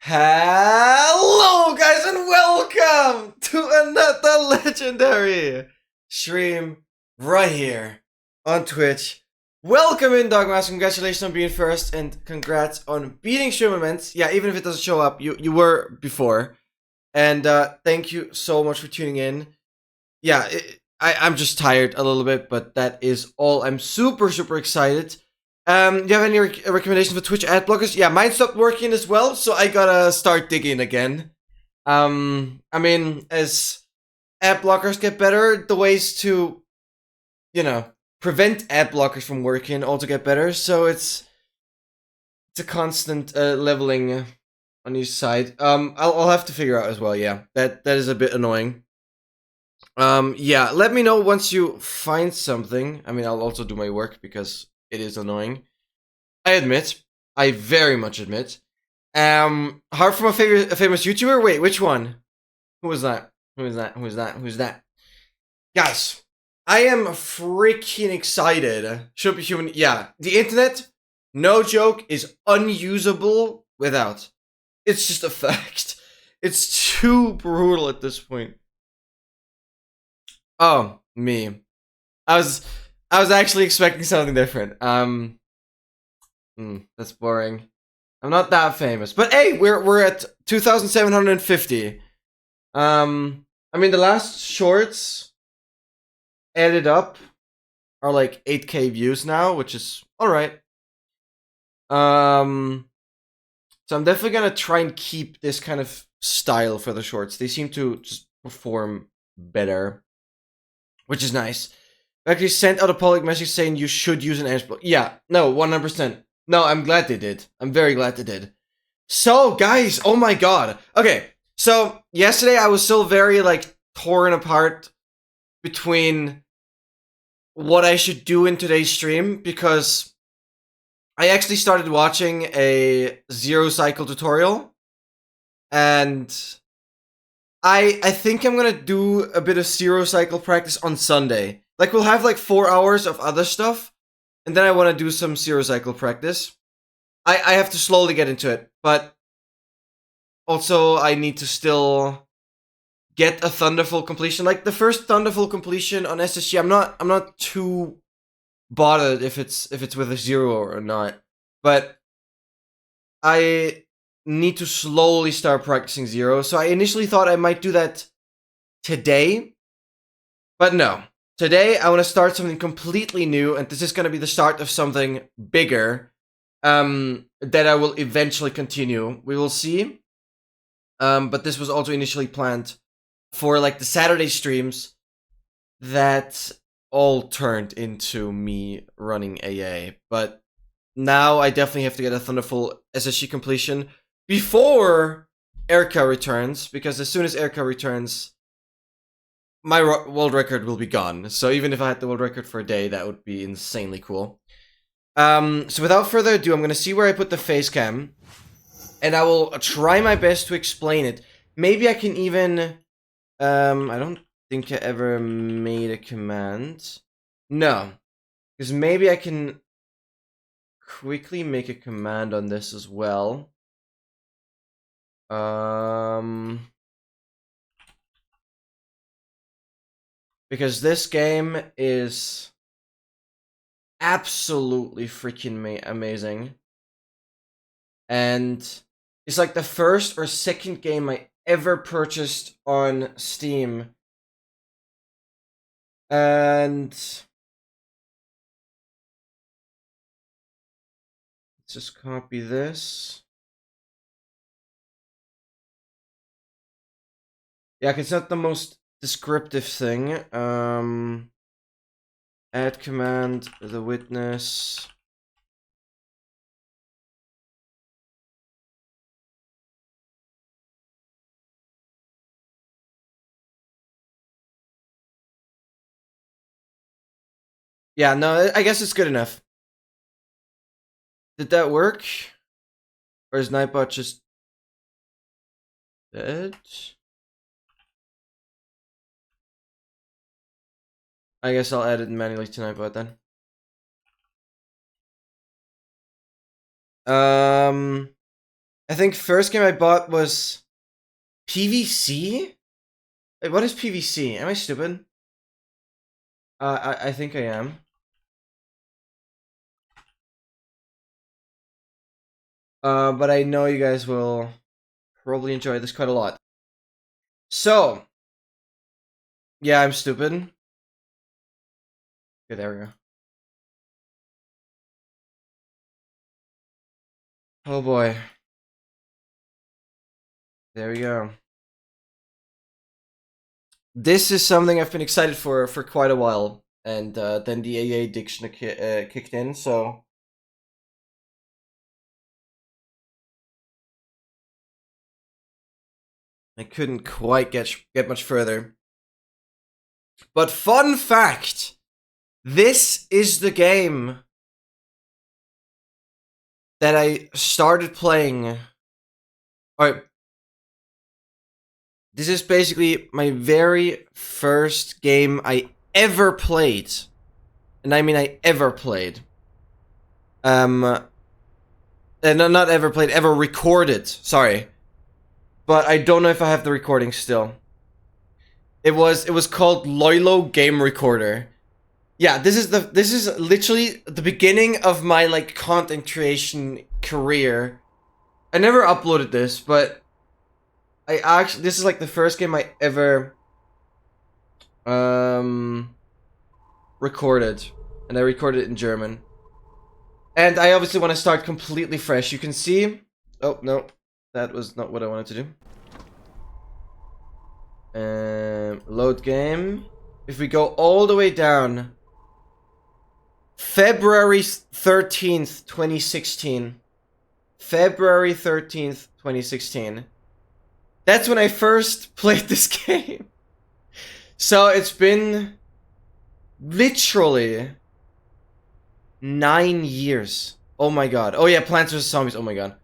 Hello, guys, and welcome to another legendary stream right here on Twitch. Welcome in, Dogmaster. Congratulations on being first, and congrats on beating stream events. Yeah, even if it doesn't show up, you were before. And thank you so much for tuning in. Yeah, I'm just tired a little bit, but that is all. I'm super excited. Do you have any recommendations for Twitch ad blockers? Yeah, mine stopped working as well, so I gotta start digging again. I mean, as ad blockers get better, the ways to, prevent ad blockers from working also get better. So it's a constant leveling on each side. I'll have to figure out as well. Yeah, that is a bit annoying. Yeah, let me know once you find something. I mean, I'll also do my work because it is annoying. I admit. I very much admit. Heart from a famous YouTuber? Wait, which one? Who was that? Who's that? Guys, I am freaking excited. Should be human. Yeah, the internet, no joke, is unusable without. It's just a fact. It's too brutal at this point. Oh, me. I was actually expecting something different. That's boring. I'm not that famous, but hey, we're at 2,750. I mean, the last shorts added up are like 8K views now, which is all right. So I'm definitely gonna try and keep this kind of style for the shorts. They seem to just perform better, which is nice. I actually sent out a public message saying you should use an edge block. Yeah, no, 100%. No, I'm glad they did. I'm very glad they did. So, guys, oh my god. Okay, so yesterday I was still very, torn apart between what I should do in today's stream, because I actually started watching a zero cycle tutorial, and I think I'm gonna do a bit of zero cycle practice on Sunday. Like, we'll have 4 hours of other stuff, and then I want to do some zero cycle practice. I have to slowly get into it, but also I need to still get a Thunderful completion. Like, the first Thunderful completion on SSG, I'm not too bothered if it's with a zero or not, but I need to slowly start practicing zero. So I initially thought I might do that today, but no. Today I want to start something completely new, and this is going to be the start of something bigger that I will eventually continue. We will see. But this was also initially planned for the Saturday streams that all turned into me running AA. But now I definitely have to get a Thunderful SSG completion before Erica returns, because as soon as Erica returns, my world record will be gone. So even if I had the world record for a day, that would be insanely cool. So without further ado, I'm gonna see where I put the face cam, and I will try my best to explain it. Maybe I can even, I don't think I ever made a command. No, because maybe I can quickly make a command on this as well. Because this game is absolutely freaking amazing. And it's like the first or second game I ever purchased on Steam. And let's just copy this. Yeah, it's not the most descriptive thing. Add command, the witness. Yeah, no, I guess it's good enough. Did that work? Or is Nightbot just dead? I guess I'll add it manually to Nightbot then. I think first game I bought was PVC? Wait, what is PVC? Am I stupid? I think I am. But I know you guys will probably enjoy this quite a lot. So, yeah, I'm stupid. Okay, there we go. Oh boy. There we go. This is something I've been excited for quite a while, and then the AA addiction kicked in, so... I couldn't quite get much further. But fun fact! This is the game that I started playing. Alright. This is basically my very first game I ever played. And I mean I ever played. No, not ever played, ever recorded. Sorry. But I don't know if I have the recording still. It was called Loilo Game Recorder. Yeah, this is literally the beginning of my like content creation career. I never uploaded this, but this is like the first game I ever recorded, and I recorded it in German. And I obviously want to start completely fresh. You can see, oh no, that was not what I wanted to do. Load game. If we go all the way down, February 13th, 2016. February 13th, 2016. That's when I first played this game. So it's been literally 9 years. Oh my god. Oh yeah, Plants vs. Zombies. Oh my god.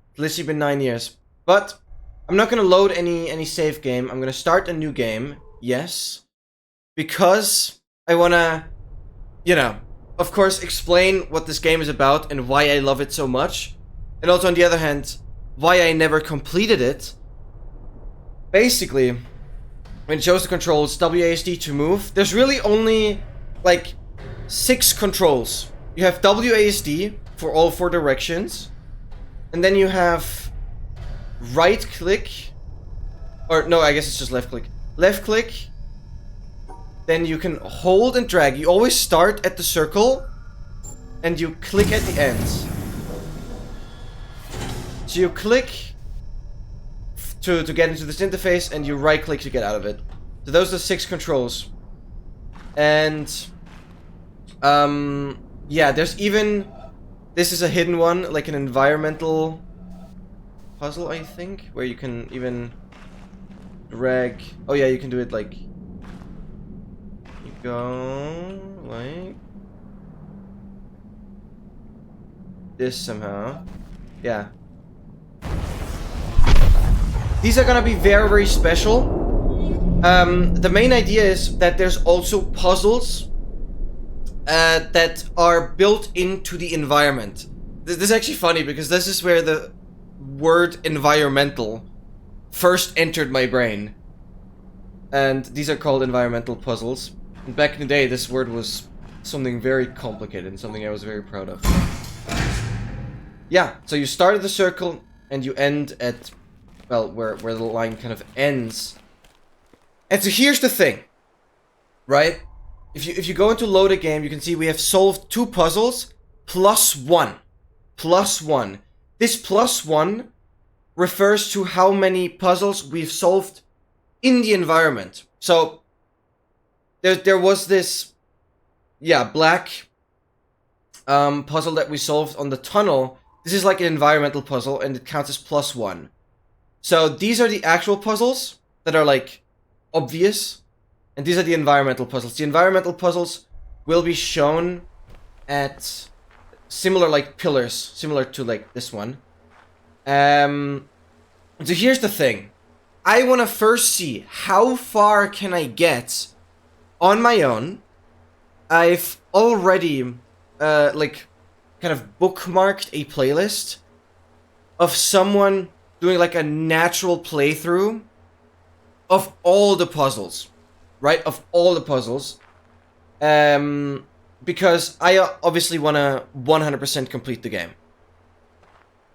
It's literally been 9 years. But I'm not gonna load any save game. I'm gonna start a new game. Yes. Because I wanna, you know, of course, explain what this game is about and why I love it so much. And also, on the other hand, why I never completed it. Basically, when it shows the controls, WASD to move, there's really only, like, 6 controls. You have WASD for all 4 directions. And then you have right click. Or, no, I guess it's just left click. Left click. Then you can hold and drag. You always start at the circle. And you click at the ends. So you click to get into this interface, and you right click to get out of it. So those are the 6 controls. And yeah, there's even, this is a hidden one, like an environmental puzzle, I think, where you can even drag. Oh yeah, you can do it like, you go like this somehow. Yeah. These are gonna be very, very special. The main idea is that there's also puzzles that are built into the environment. This is actually funny because this is where the word environmental first entered my brain. And these are called environmental puzzles. And back in the day, this word was something very complicated and something I was very proud of. Yeah, so you start at the circle and you end at, well, where the line kind of ends. And so here's the thing, right? If you go into load a game, you can see we have solved 2 puzzles plus 1. Plus 1. This plus 1 refers to how many puzzles we've solved in the environment. So there was this, yeah, black puzzle that we solved on the tunnel. This is like an environmental puzzle, and it counts as plus 1. So these are the actual puzzles that are like obvious, and these are the environmental puzzles. The environmental puzzles will be shown at similar like pillars, similar to like this one. So here's the thing. I want to first see how far can I get on my own. I've already like kind of bookmarked a playlist of someone doing like a natural playthrough of all the puzzles, right? Of all the puzzles. Because I obviously want to 100% complete the game.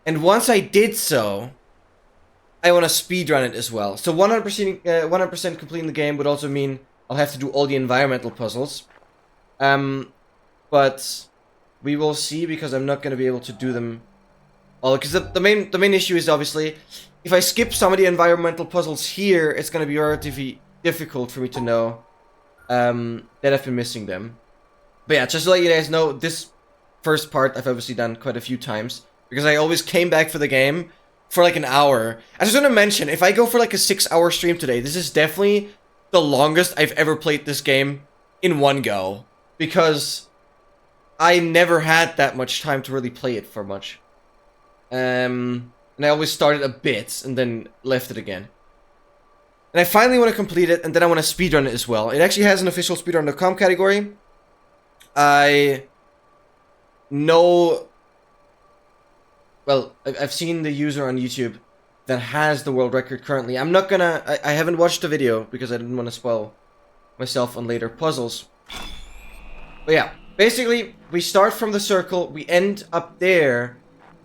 And once I did so, I want to speedrun it as well. So 100% completing the game would also mean I'll have to do all the environmental puzzles. But we will see, because I'm not going to be able to do them all. Because the main issue is obviously, if I skip some of the environmental puzzles here, it's going to be relatively difficult for me to know that I've been missing them. But yeah, just to let you guys know, this first part I've obviously done quite a few times, because I always came back for the game for like an hour. I just want to mention, if I go for like a 6-hour stream today, this is definitely the longest I've ever played this game in one go. Because I never had that much time to really play it for much. And I always started a bit and then left it again. And I finally want to complete it, and then I want to speedrun it as well. It actually has an official speedrun.com category. I know... Well, I've seen the user on YouTube that has the world record currently. I'm not gonna... I haven't watched the video because I didn't want to spoil myself on later puzzles. But yeah, basically, we start from the circle, we end up there,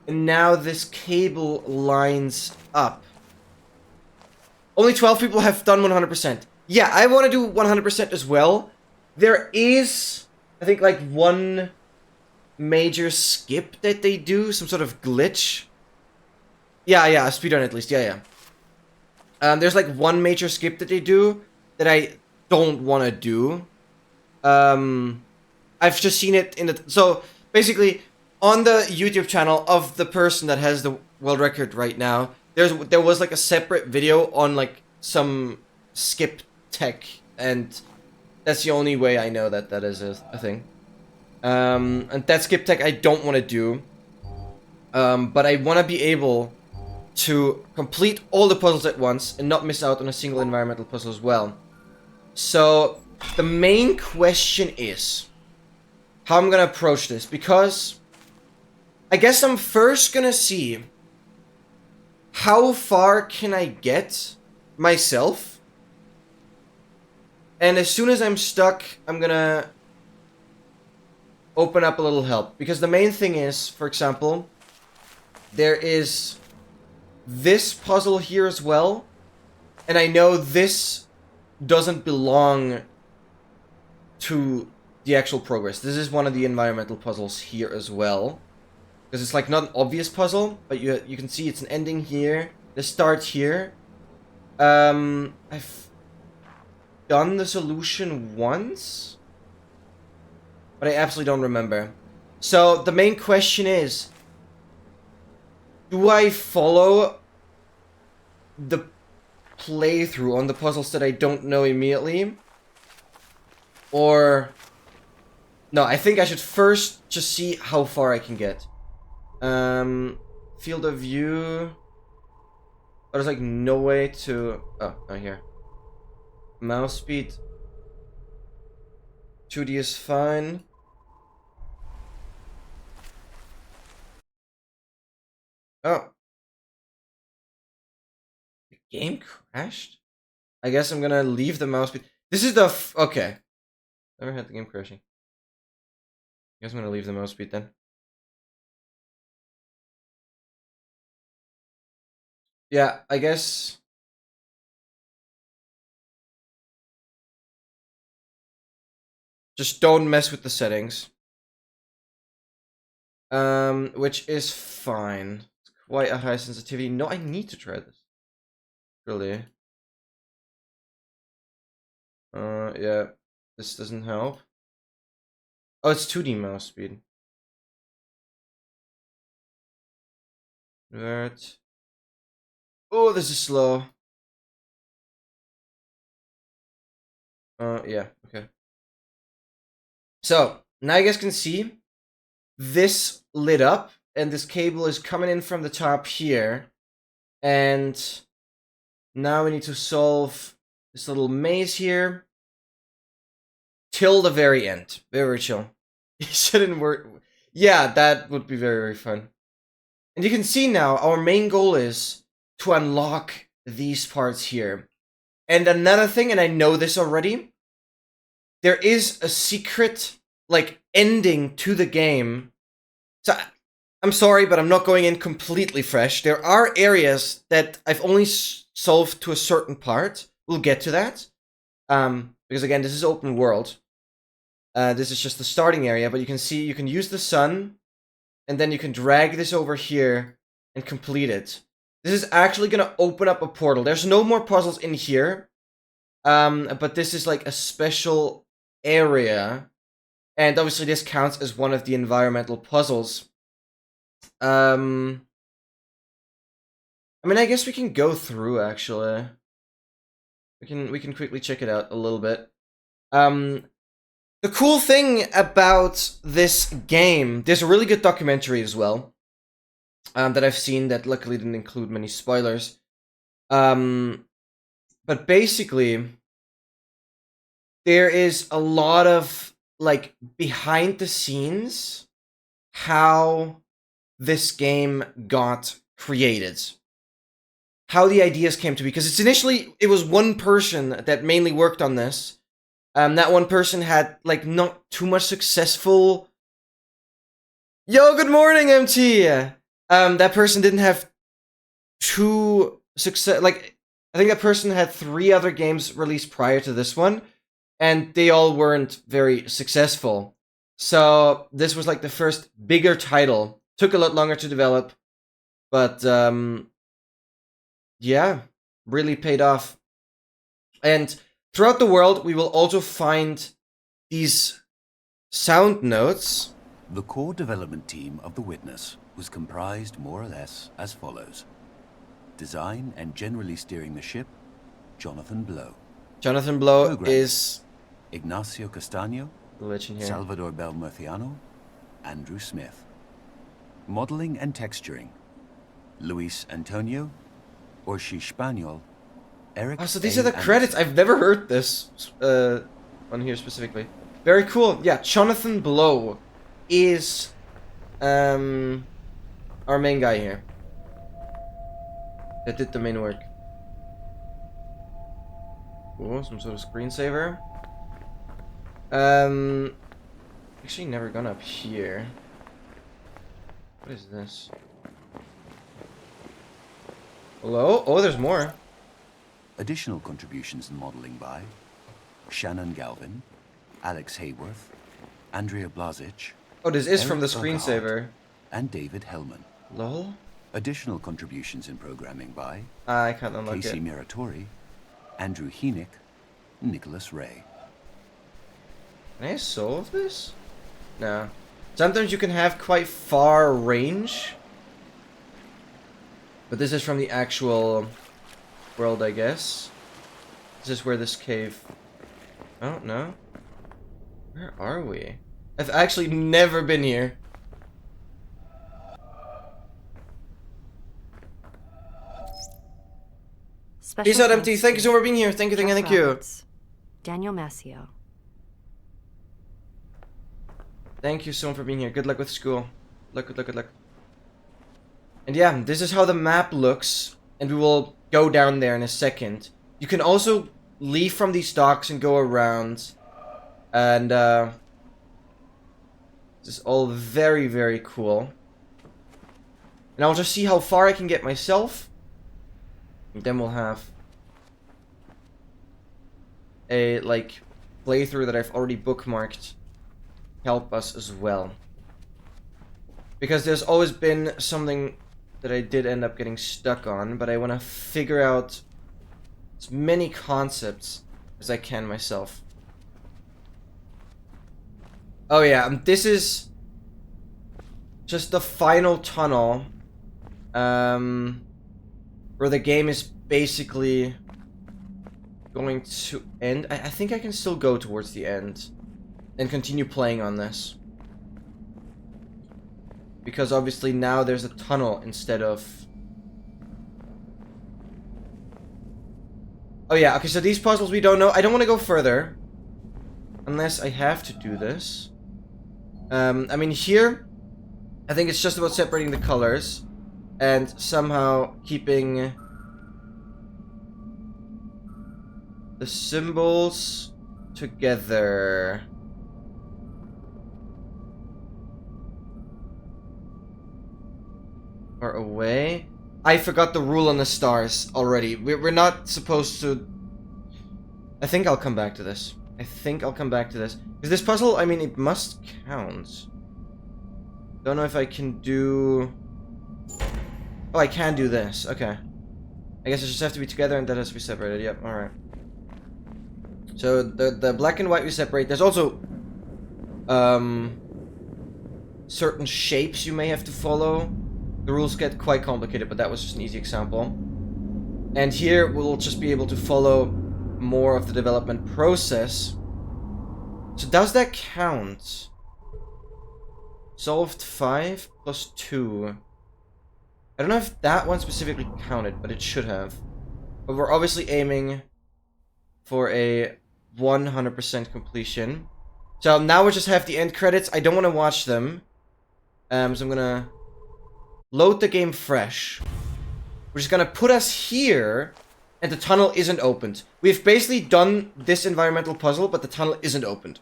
and now this cable lines up. Only 12 people have done 100%. Yeah, I want to do 100% as well. There is, I think, like one major skip that they do, some sort of glitch. Yeah, speedrun at least, yeah. There's like one major skip that they do that I don't want to do. I've just seen it in the... So, basically, on the YouTube channel of the person that has the world record right now, there was like a separate video on like some skip tech, and that's the only way I know that that is a thing. And that skip tech I don't want to do. But I want to be able to complete all the puzzles at once and not miss out on a single environmental puzzle as well. So, the main question is how I'm gonna approach this, because I guess I'm first gonna see how far can I get myself, and as soon as I'm stuck, I'm gonna open up a little help. Because the main thing is, for example, there is this puzzle here as well, and I know this doesn't belong to the actual progress. This is one of the environmental puzzles here as well, because it's like not an obvious puzzle, but you can see it's an ending here, the start here. I've done the solution once, but I absolutely don't remember. So the main question is, do I follow the playthrough on the puzzles that I don't know immediately? Or... No, I think I should first just see how far I can get. Field of view... Oh, there's like no way to... Oh, here. Mouse speed. 2D is fine. Oh. The game crashed? I guess I'm gonna leave the mouse speed. This is the... Okay. Never had the game crashing. I guess I'm gonna leave the mouse speed then. Yeah, I guess... Just don't mess with the settings. Which is fine. It's quite a high sensitivity. No, I need to try this. Really. Yeah. This doesn't help. Oh, it's 2D mouse speed. Right. Oh, this is slow. Yeah, okay. So, now you guys can see this lit up, and this cable is coming in from the top here. And now we need to solve this little maze here till the very end. Very chill. It shouldn't work. Yeah, that would be very, very fun. And you can see now our main goal is to unlock these parts here. And another thing, and I know this already, there is a secret, like, ending to the game. So, I'm sorry, but I'm not going in completely fresh. There are areas that I've only solved to a certain part. We'll get to that. Because again, this is open world. This is just the starting area, but you can see you can use the sun, and then you can drag this over here and complete it. This is actually going to open up a portal. There's no more puzzles in here, but this is like a special area, and obviously this counts as one of the environmental puzzles. I mean, I guess we can go through, actually. We can quickly check it out a little bit. The cool thing about this game, there's a really good documentary as well, that I've seen that luckily didn't include many spoilers. But basically, there is a lot of, like, behind the scenes, how this game got created. How the ideas came to be. Because it was one person that mainly worked on this. That one person had, like, not too much successful... Yo, good morning, MT! That person didn't have too success... Like, I think that person had 3 other games released prior to this one, and they all weren't very successful. So, this was, like, the first bigger title. Took a lot longer to develop, but, yeah, really paid off. And throughout the world, we will also find these sound notes. The core development team of The Witness was comprised more or less as follows. Design and generally steering the ship, Jonathan Blow. Jonathan Blow Programming, is... Ignacio Castaño, the legend here. Salvador Belmurciano, Andrew Smith. Modeling and texturing, Luis Antonio, Orshi Spaniel, Eric. Oh, so these are the credits. I've never heard this on here specifically. Very cool. Yeah, Jonathan Blow is our main guy here. That did the main work. Cool, some sort of screensaver. Actually never gone up here. What is this? Hello? Oh, there's more. Additional contributions in modeling by Shannon Galvin, Alex Hayworth, Andrea Blazic. Oh, this is Eric from the Burkhardt, screensaver. and David Hellman. Lol? Additional contributions in programming by I can't unlock Casey it. Miratori, Andrew Heenick, Nicholas Ray. Can I solve this? No. Sometimes you can have quite far range. But this is from the actual world, I guess. This is where this cave... Oh, no. Where are we? I've actually never been here. Peace out, MT. Thank you so much for being here. Thank you. Daniel Mascio. Thank you so much for being here. Good luck with school. Good luck. And yeah, this is how the map looks. And we will go down there in a second. You can also leave from these docks and go around. And this is all very, very cool. And I'll just see how far I can get myself. And then we'll have a, like, playthrough that I've already bookmarked help us as well. Because there's always been something that I did end up getting stuck on, but I want to figure out as many concepts as I can myself. Oh yeah, this is just the final tunnel, where the game is basically going to end. I think I can still go towards the end and continue playing on this. Because obviously now there's a tunnel instead of... Oh yeah, okay, so these puzzles we don't know. I don't want to go further unless I have to do this. I mean, here, I think it's just about separating the colors. and somehow keeping the symbols together. Or away. I forgot the rule on the stars already. We're not supposed to... I think I'll come back to this. Because this puzzle, I mean, it must count. Don't know if I can do... Oh, I can do this. Okay. I guess it just have to be together and that has to be separated. Yep, alright. So, the black and white we separate. There's also... certain shapes you may have to follow. The rules get quite complicated, but that was just an easy example. And here, we'll just be able to follow more of the development process. So does that count? Solved 5 plus 2. I don't know if that one specifically counted, but it should have. But we're obviously aiming for a 100% completion. So now we just have the end credits. I don't want to watch them. So I'm gonna load the game fresh. Which is gonna put us here, and the tunnel isn't opened. We've basically done this environmental puzzle, but the tunnel isn't opened.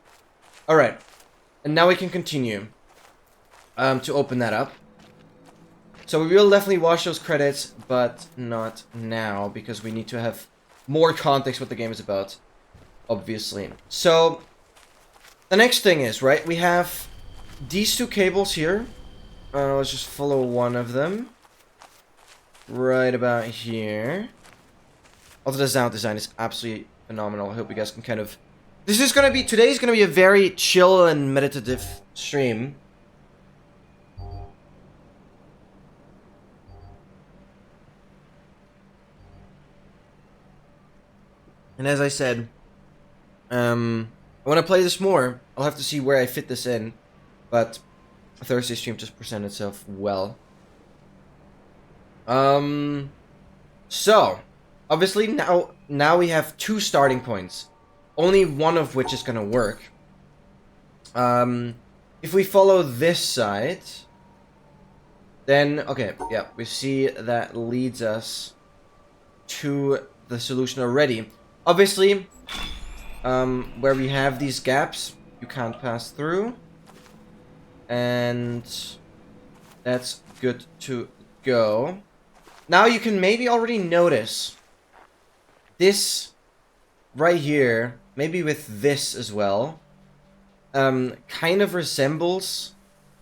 Alright. And now we can continue to open that up. So we will definitely watch those credits, but not now, because we need to have more context what the game is about, obviously. So, the next thing is, right, we have these two cables here. Let's just follow one of them. Right about here. Also, the sound design is absolutely phenomenal. I hope you guys can kind of... Today's gonna be a very chill and meditative stream. And as I said, I want to play this more. I'll have to see where I fit this in. But a Thursday stream just presented itself well. So, obviously now we have two starting points. Only one of which is gonna work. If we follow this side, then, okay, yeah, we see that leads us to the solution already. Obviously, where we have these gaps, you can't pass through. And that's good to go. Now you can maybe already notice this right here, maybe with this as well, kind of resembles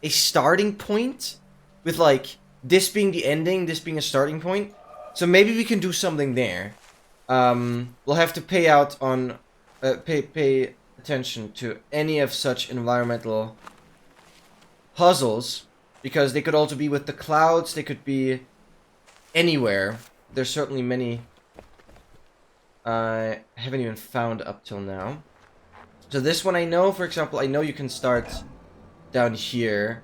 a starting point, with like this being the ending, this being a starting point. So maybe we can do something there. We'll have to pay attention to any of such environmental puzzles, because they could also be with the clouds, they could be anywhere. There's certainly many I haven't even found up till now. So this one I know, for example, I know you can start down here,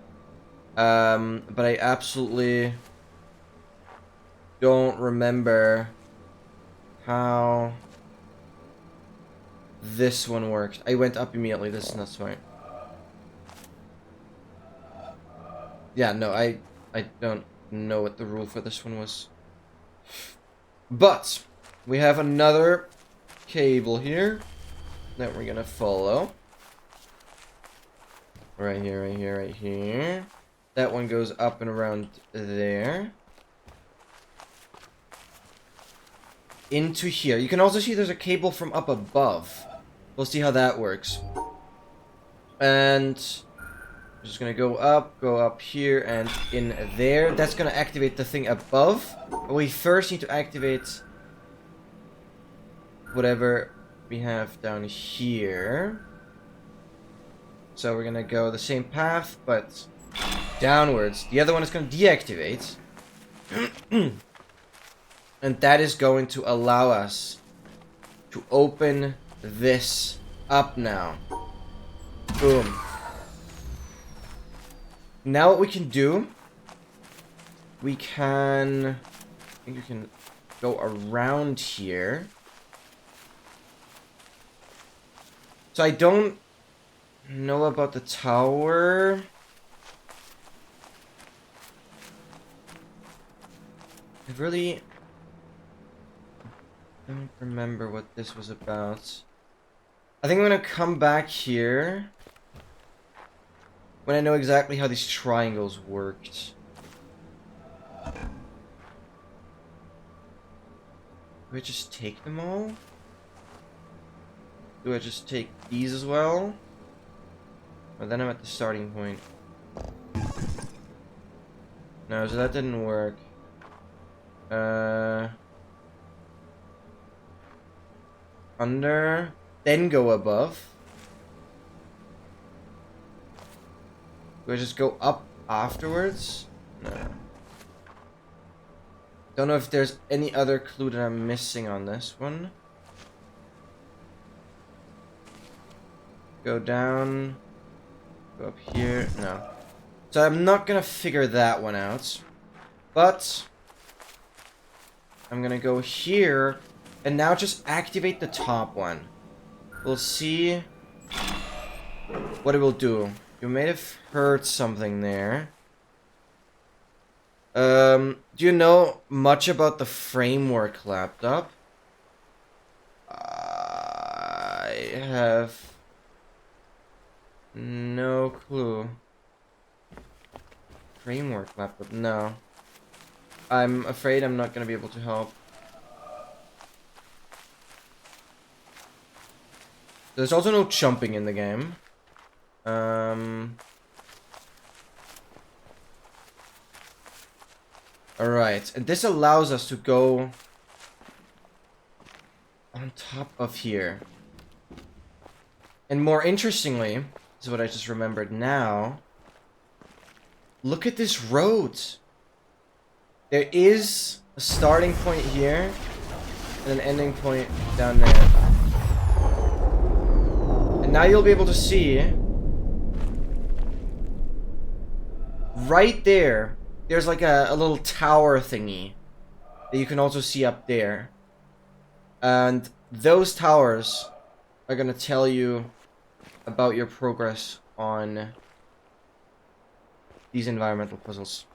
but I absolutely don't remember how this one worked. I went up immediately. This is not smart. Yeah, no, I don't know what the rule for this one was. But we have another cable here that we're gonna follow. Right here, right here, right here. That one goes up and around there. Into here. You can also see there's a cable from up above. We'll see how that works. And I'm just gonna go up here and in there. That's gonna activate the thing above. But we first need to activate whatever we have down here. So we're gonna go the same path, but downwards. The other one is gonna deactivate. And that is going to allow us to open this up now. Boom. Now what we can do, we can, I think we can go around here. So I don't know about the tower. really don't remember what this was about. I think I'm gonna come back here when I know exactly how these triangles worked. Do I just take them all? Do I just take these as well? Or then I'm at the starting point. No, so that didn't work. Under, then go above. Do I just go up afterwards? No. Don't know if there's any other clue that I'm missing on this one. Go down. Go up here. No. So I'm not gonna figure that one out. But I'm gonna go here and now just activate the top one. We'll see what it will do. You may have heard something there. Do you know much about the framework laptop? I have no clue. Framework laptop? No. I'm afraid I'm not gonna be able to help. There's also no jumping in the game. Alright, and this allows us to go on top of here. And more interestingly, this is what I just remembered now. Look at this road. There is a starting point here and an ending point down there. And now you'll be able to see right there, there's like a little tower thingy that you can also see up there. And those towers are gonna tell you about your progress on these environmental puzzles.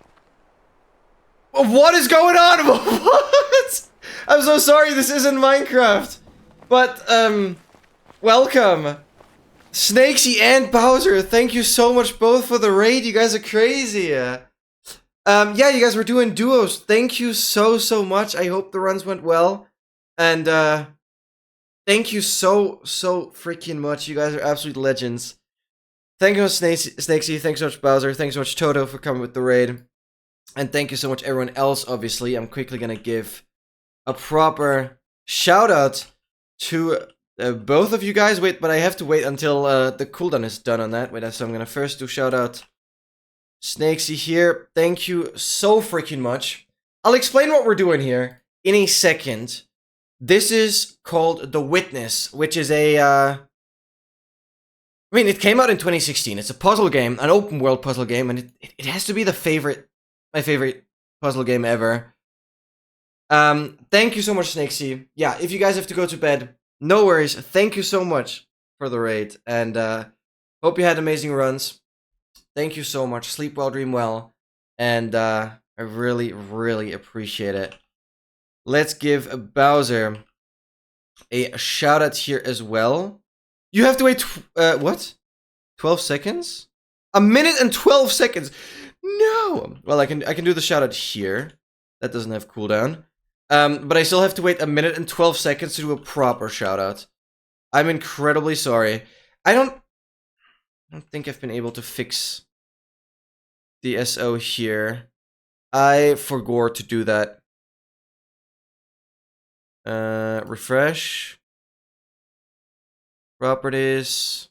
What is going on? What? I'm so sorry, this isn't Minecraft. But, welcome. Snakesy and Bowser, thank you so much both for the raid. You guys are crazy. Yeah, you guys were doing duos. Thank you so much. I hope the runs went well. And, thank you so freaking much. You guys are absolute legends. Thank you so much, Snakesy. Thanks so much, Bowser. Thanks so much, Toto, for coming with the raid. And thank you so much, everyone else, obviously. I'm quickly gonna give a proper shout out to both of you guys. Wait, but I have to wait until the cooldown is done on that. Wait, so I'm gonna first do shout out Snakesy here. Thank you so freaking much. I'll explain what we're doing here in a second. This is called The Witness, which is a, I mean, it came out in 2016. It's a puzzle game, an open world puzzle game, and it has to be my favorite puzzle game ever. Thank you so much, Snakesy. Yeah, if you guys have to go to bed, no worries. Thank you so much for the raid, and hope you had amazing runs. Thank you so much. Sleep well, dream well, and I really appreciate it. Let's give Bowser a shout out here as well. You have to wait, what? 12 seconds? A minute and 12 seconds! No! Well, I can do the shout out here. That doesn't have cooldown. But I still have to wait a minute and 12 seconds to do a proper shout out. I'm incredibly sorry. I don't think I've been able to fix the SO here. I forgot to do that. Refresh. Properties.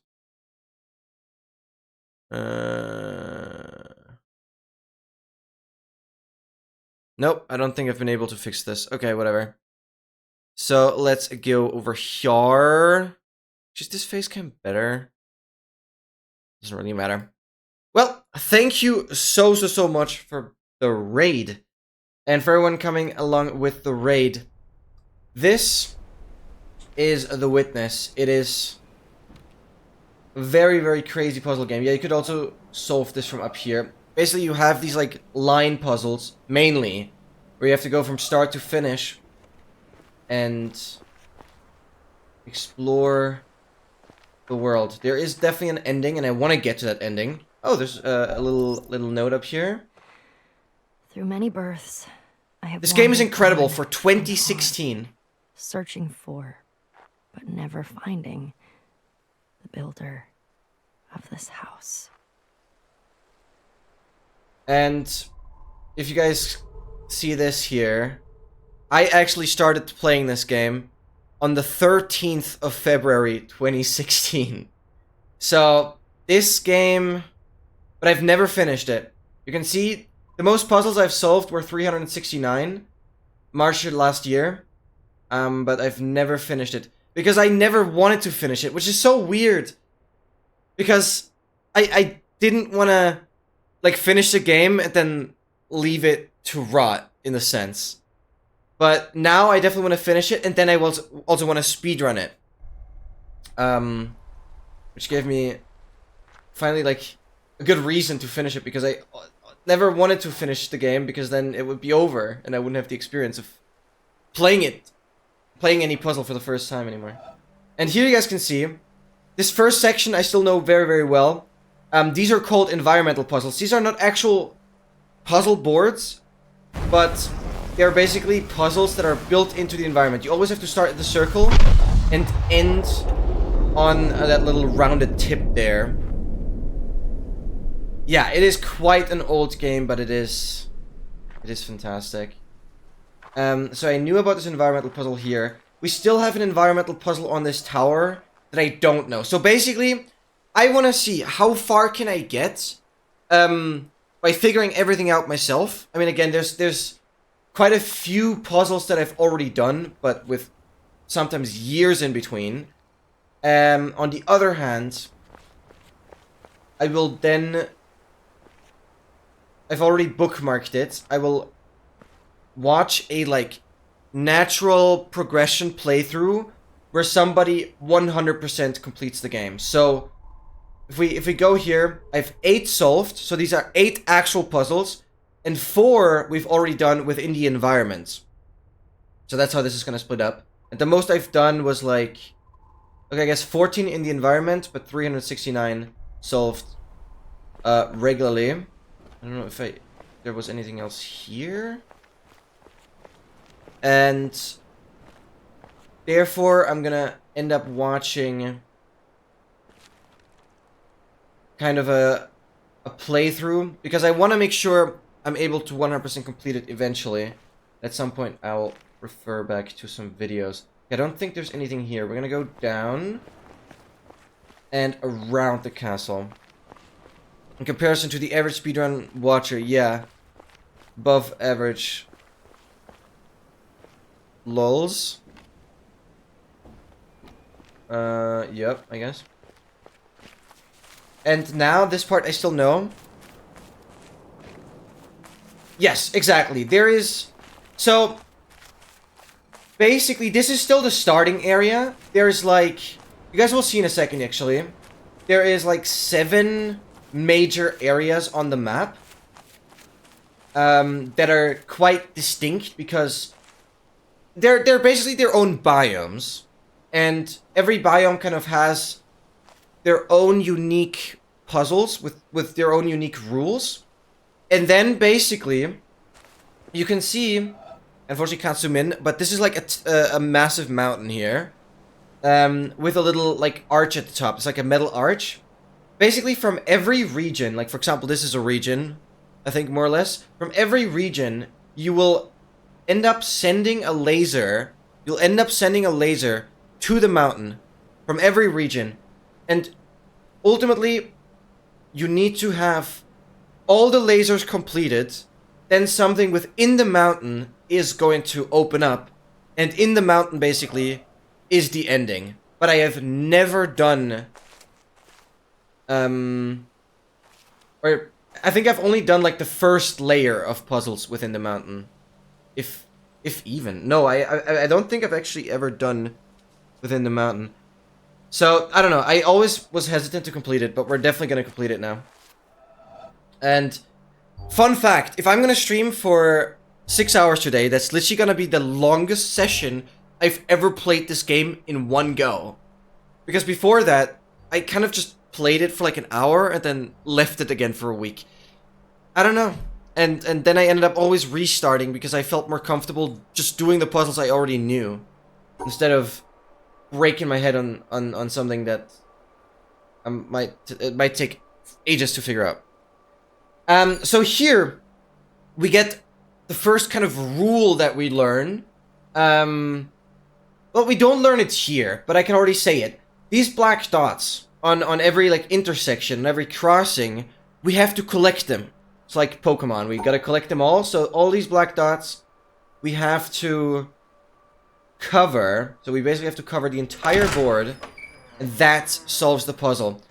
Nope, I don't think I've been able to fix this. Okay, whatever. So let's go over here. Just this face cam better. Doesn't really matter. Well, thank you so much for the raid. And for everyone coming along with the raid. This is The Witness. It is a very crazy puzzle game. Yeah, you could also solve this from up here. Basically, you have these, like, line puzzles, mainly. where you have to go from start to finish and explore the world. There is definitely an ending, and I want to get to that ending. Oh, there's a little note up here. Through many births, I have This game is wandered incredible on for and on, 2016. searching for, but never finding, the builder of this house. And if you guys see this here, I actually started playing this game on the 13th of February 2016. So this game, but I've never finished it. You can see the most puzzles I've solved were 369 March last year. But I've never finished it because I never wanted to finish it, which is so weird. Because I didn't want to like finish the game and then leave it to rot in a sense. But now I definitely want to finish it, and then I will also want to speedrun it. Which gave me finally like a good reason to finish it, because I never wanted to finish the game because then it would be over and I wouldn't have the experience of playing any puzzle for the first time anymore. And here you guys can see this first section I still know very, very well. These are called environmental puzzles. These are not actual puzzle boards, but they're basically puzzles that are built into the environment. You always have to start at the circle and end on that little rounded tip there. Yeah, it is quite an old game, but it is fantastic. So I knew about this environmental puzzle here. We still have an environmental puzzle on this tower that I don't know. So basically, I want to see how far can I get by figuring everything out myself. I mean, again, there's quite a few puzzles that I've already done, but with sometimes years in between. On the other hand, I will then... I've already bookmarked it. I will watch a, like, natural progression playthrough where somebody 100% completes the game. So, if we go here, I have 8 solved. So these are 8 actual puzzles. And 4 we've already done within the environment. So that's how this is going to split up. And the most I've done was like... Okay, I guess 14 in the environment, but 369 solved regularly. I don't know if there was anything else here. And therefore, I'm gonna end up watching kind of a playthrough, because I want to make sure I'm able to 100% complete it eventually. At some point, I'll refer back to some videos. I don't think there's anything here. We're gonna go down and around the castle. In comparison to the average speedrun watcher, yeah. Above average. Lols. Yep, I guess. And now, this part I still know. Yes, exactly. There is... So... Basically, this is still the starting area. There's like... You guys will see in a second, actually. There is like 7 major areas on the map. That are quite distinct because... They're basically their own biomes. And every biome kind of has their own unique puzzles with their own unique rules. And then, basically, you can see... Unfortunately, can't zoom in, but this is like a massive mountain here. With a little, like, arch at the top. It's like a metal arch. Basically, from every region, like, for example, this is a region, I think, more or less. From every region, you will end up sending a laser. You'll end up sending a laser to the mountain. From every region. And, ultimately, you need to have all the lasers completed. Then something within the mountain is going to open up, and in the mountain basically is the ending. But I have never done or I think I've only done like the first layer of puzzles within the mountain, if even. No, I don't think I've actually ever done within the mountain. So I don't know, I always was hesitant to complete it, but we're definitely gonna complete it now. And fun fact, if I'm gonna stream for 6 hours today. That's literally gonna be the longest session I've ever played this game in one go. Because before that, I kind of just played it for like an hour and then left it again for a week. I don't know. And then I ended up always restarting because I felt more comfortable just doing the puzzles I already knew. Instead of breaking my head on something that it might take ages to figure out. So here, we get the first kind of rule that we learn. Well, we don't learn it here, but I can already say it. These black dots on every like intersection, every crossing, we have to collect them. It's like Pokemon, we gotta collect them all. So all these black dots, we have to cover. So we basically have to cover the entire board, and that solves the puzzle.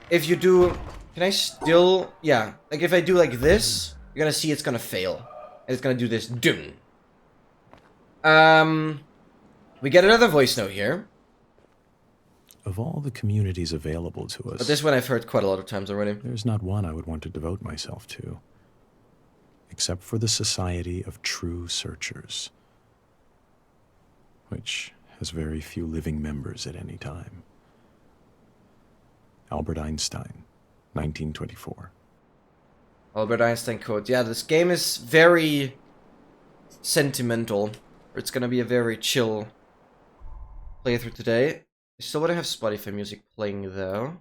If you do, can I still, yeah, like if I do like this, you're gonna see it's gonna fail. And it's gonna do this, doom. We get another voice note here. Of all the communities available to us, But this one I've heard quite a lot of times already. there's not one I would want to devote myself to, except for the Society of True Searchers, which has very few living members at any time. Albert Einstein, 1924. Albert Einstein quote. Yeah, this game is very sentimental. It's gonna be a very chill playthrough today. I still want to have Spotify music playing though.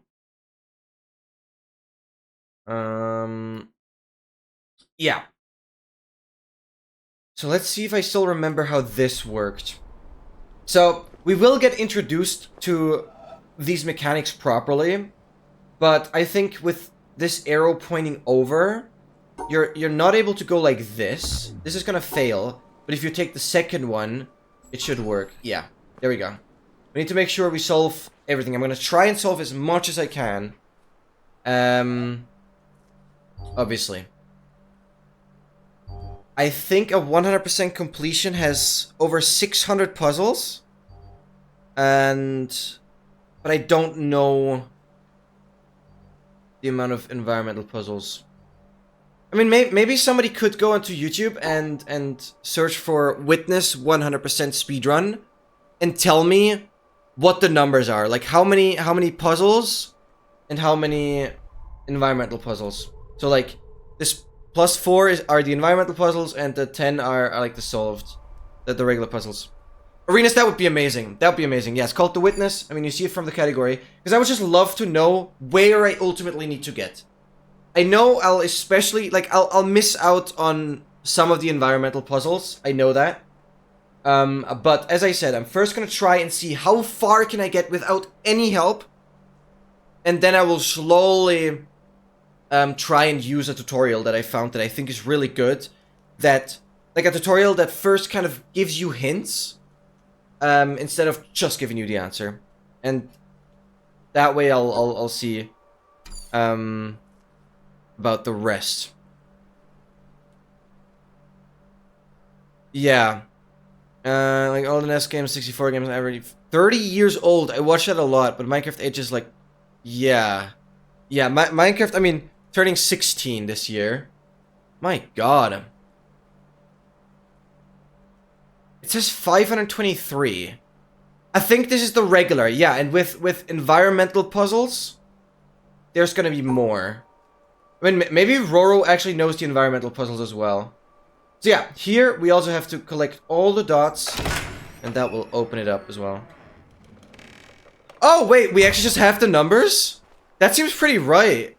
Yeah. So let's see if I still remember how this worked. So we will get introduced to these mechanics properly, but I think with this arrow pointing over, you're not able to go like this. This is gonna fail, but if you take the second one, it should work. Yeah, there we go. We need to make sure we solve everything. I'm gonna try and solve as much as I can. Obviously. I think a 100% completion has over 600 puzzles. But I don't know the amount of environmental puzzles. I mean, maybe somebody could go onto YouTube and search for Witness 100% speedrun and tell me what the numbers are. Like how many puzzles and how many environmental puzzles. So like this +4 are the environmental puzzles and the 10 are like the solved, the regular puzzles. Arenas, that would be amazing. That would be amazing. Yeah, it's called The Witness. I mean, you see it from the category. Because I would just love to know where I ultimately need to get. I know I'll especially, like, I'll miss out on some of the environmental puzzles. I know that. But as I said, I'm first gonna try and see how far can I get without any help. And then I will slowly try and use a tutorial that I found that I think is really good. That, like a tutorial that first kind of gives you hints. Instead of just giving you the answer. And that way I'll see about the rest. Yeah. Like all the NES games, 64 games, already 30 years old. I watched that a lot, but Minecraft Age is like, yeah. Yeah, Minecraft, I mean, turning 16 this year. My god. It says 523. I think this is the regular, yeah, and with environmental puzzles, there's gonna be more. I mean, maybe Roro actually knows the environmental puzzles as well. So yeah, here we also have to collect all the dots, and that will open it up as well. Oh, wait, we actually just have the numbers? That seems pretty right.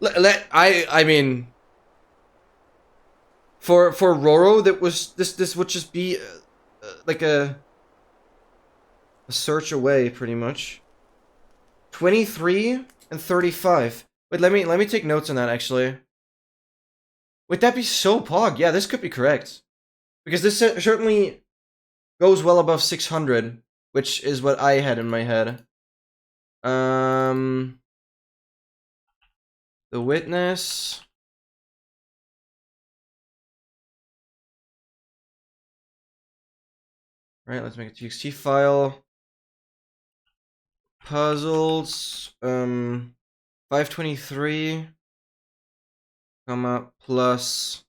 I mean... For Roro, this would just be like a search away, pretty much. 23 and 35. Wait, let me take notes on that actually. Would that be so pog? Yeah, this could be correct, because this certainly goes well above 600, which is what I had in my head. The Witness. Right, let's make a txt file. Puzzles, 523, comma, plus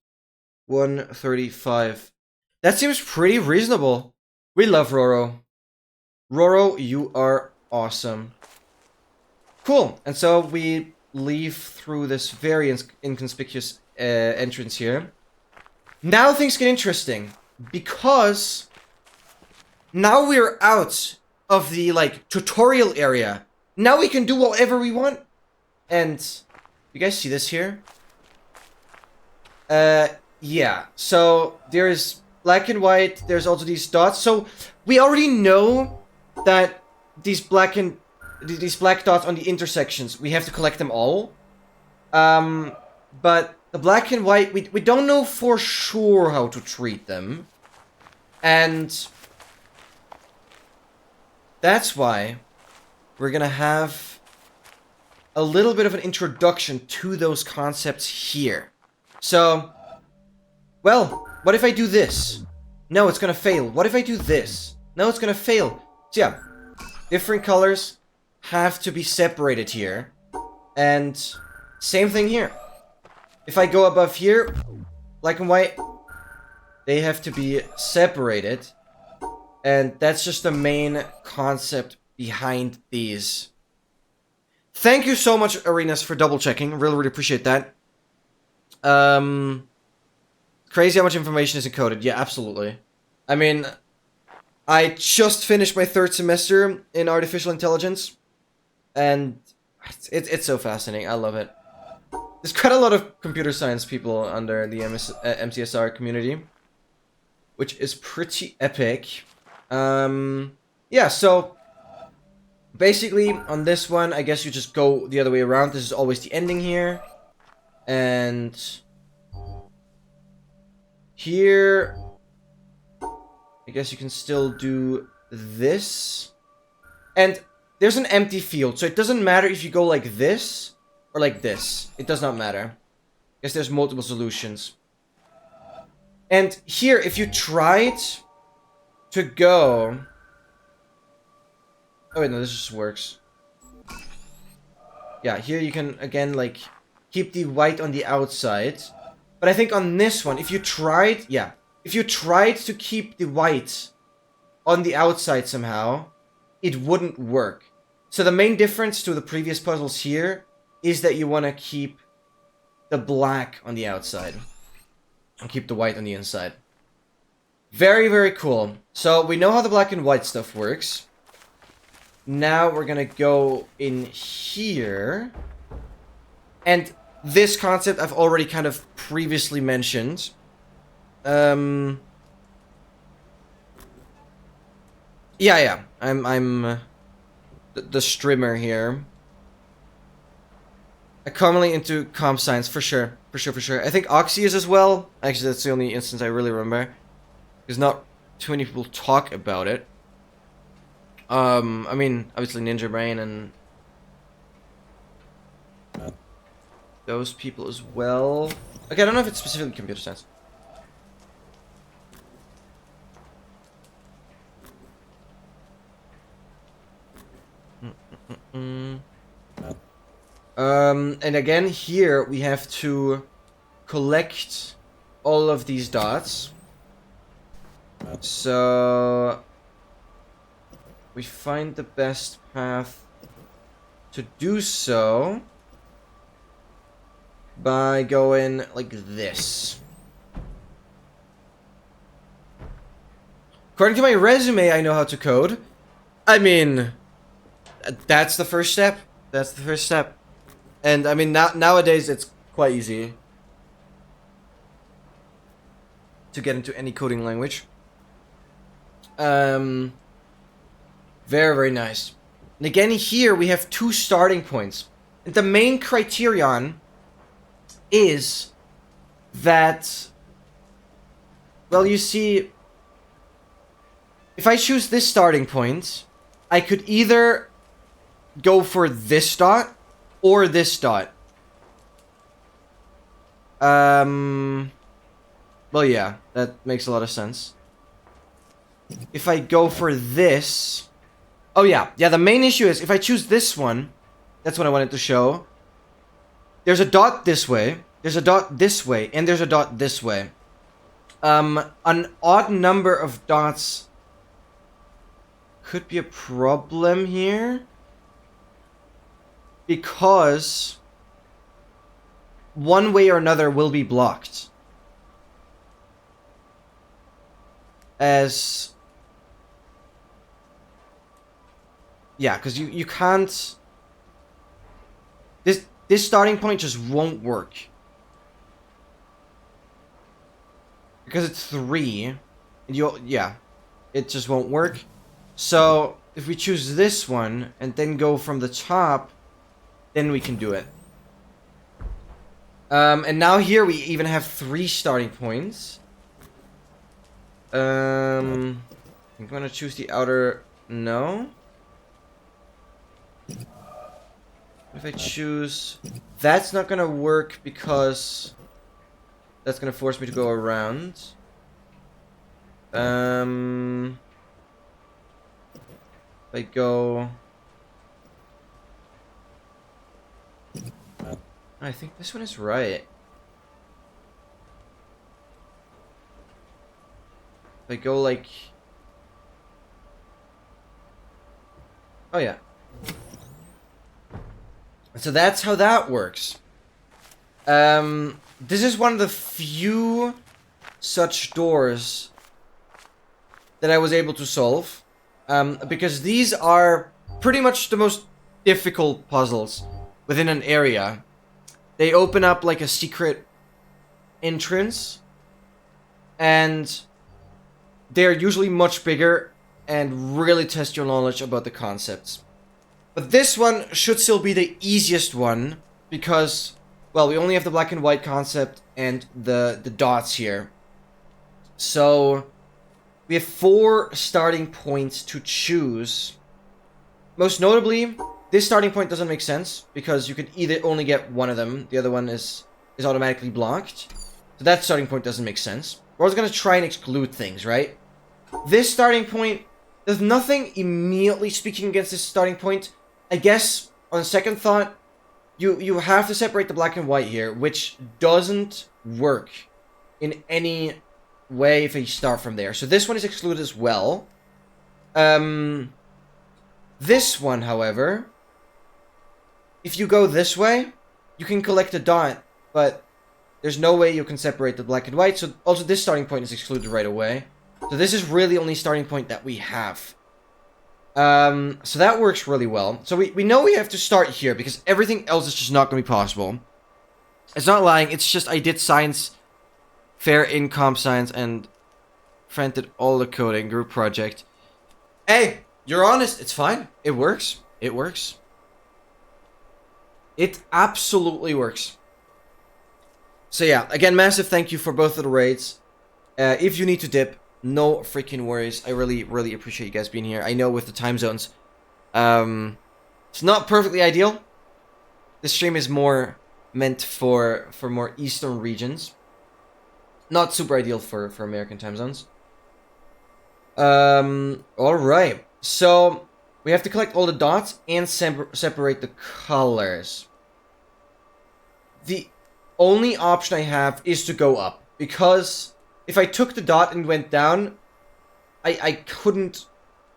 135. That seems pretty reasonable. We love Roro. Roro, you are awesome. Cool. And so we leave through this very inconspicuous entrance here. Now things get interesting. Because now we're out of the, like, tutorial area. Now we can do whatever we want. And you guys see this here? Yeah. So there's black and white. There's also these dots. So we already know that these black dots on the intersections, we have to collect them all. But the black and white, we don't know for sure how to treat them. And that's why we're gonna have a little bit of an introduction to those concepts here. So, well, what if I do this? No, it's gonna fail. What if I do this? No, it's gonna fail. So yeah, different colors have to be separated here. And same thing here. If I go above here, black and white, they have to be separated. And that's just the main concept behind these. Thank you so much, Arenas, for double checking. Really, really appreciate that. Crazy how much information is encoded. Yeah, absolutely. I mean, I just finished my 3rd semester in artificial intelligence, and it's so fascinating. I love it. There's quite a lot of computer science people under the MCSR community, which is pretty epic. Yeah, so basically on this one, I guess you just go the other way around. This is always the ending here. And here, I guess you can still do this. And there's an empty field, so it doesn't matter if you go like this or like this. It does not matter. I guess there's multiple solutions. And here, if you tried to go... Oh wait, no, this just works. Yeah, here you can, again, like, keep the white on the outside. But I think on this one, if you tried... Yeah, if you tried to keep the white on the outside somehow, it wouldn't work. So the main difference to the previous puzzles here is that you want to keep the black on the outside and keep the white on the inside. Very, very cool. So we know how the black and white stuff works. Now we're gonna go in here. And this concept I've already kind of previously mentioned. Yeah. I'm the streamer here. Commonly into comp science, for sure. I think Oxy is as well. Actually, that's the only instance I really remember. Because not too many people talk about it. I mean, obviously Ninja Brain and those people as well. Okay, I don't know if it's specifically computer science. And again, here we have to collect all of these dots. So we find the best path to do so by going like this. According to my resume, I know how to code. I mean, that's the first step. And I mean, nowadays it's quite easy to get into any coding language. Very, very nice. And again, here we have 2 starting points. And the main criterion is that, well, you see, if I choose this starting point, I could either go for this dot or this dot. Well, yeah, that makes a lot of sense. If I go for this... Oh, yeah. Yeah, the main issue is if I choose this one, that's what I wanted to show. There's a dot this way, there's a dot this way, and there's a dot this way. An odd number of dots could be a problem here. Because one way or another will be blocked. As... Yeah, because you can't... This starting point just won't work. Because it's 3. Yeah. It just won't work. So, if we choose this one, and then go from the top, then we can do it. And now here we even have 3 starting points. I'm gonna choose the outer... No. If I choose... That's not gonna work because... That's gonna force me to go around. If I go... I think this one is right. If I go like... Oh yeah. So that's how that works. This is one of the few such doors that I was able to solve. Because these are pretty much the most difficult puzzles within an area. They open up like a secret entrance. And they're usually much bigger and really test your knowledge about the concepts. But this one should still be the easiest one because, well, we only have the black and white concept and the dots here. So we have 4 starting points to choose. Most notably, this starting point doesn't make sense because you could either only get one of them. The other one is automatically blocked. So that starting point doesn't make sense. We're always going to try and exclude things, right? This starting point, there's nothing immediately speaking against this starting point. I guess, on second thought, you have to separate the black and white here, which doesn't work in any way if you start from there. So this one is excluded as well. This one, however, if you go this way, you can collect a dot, but there's no way you can separate the black and white, so also this starting point is excluded right away. So this is really the only starting point that we have. So that works really well. So we know we have to start here, because everything else is just not going to be possible. It's not lying, it's just I did science fair in comp science, and friend did all the coding, group project. Hey, you're honest, it's fine. It works. It works. It absolutely works. So yeah, again, massive thank you for both of the raids. If you need to dip, no freaking worries. I really, really appreciate you guys being here. I know with the time zones, it's not perfectly ideal. This stream is more meant for more eastern regions. Not super ideal for American time zones. Alright. So, we have to collect all the dots and separate the colors. The only option I have is to go up, because if I took the dot and went down, I couldn't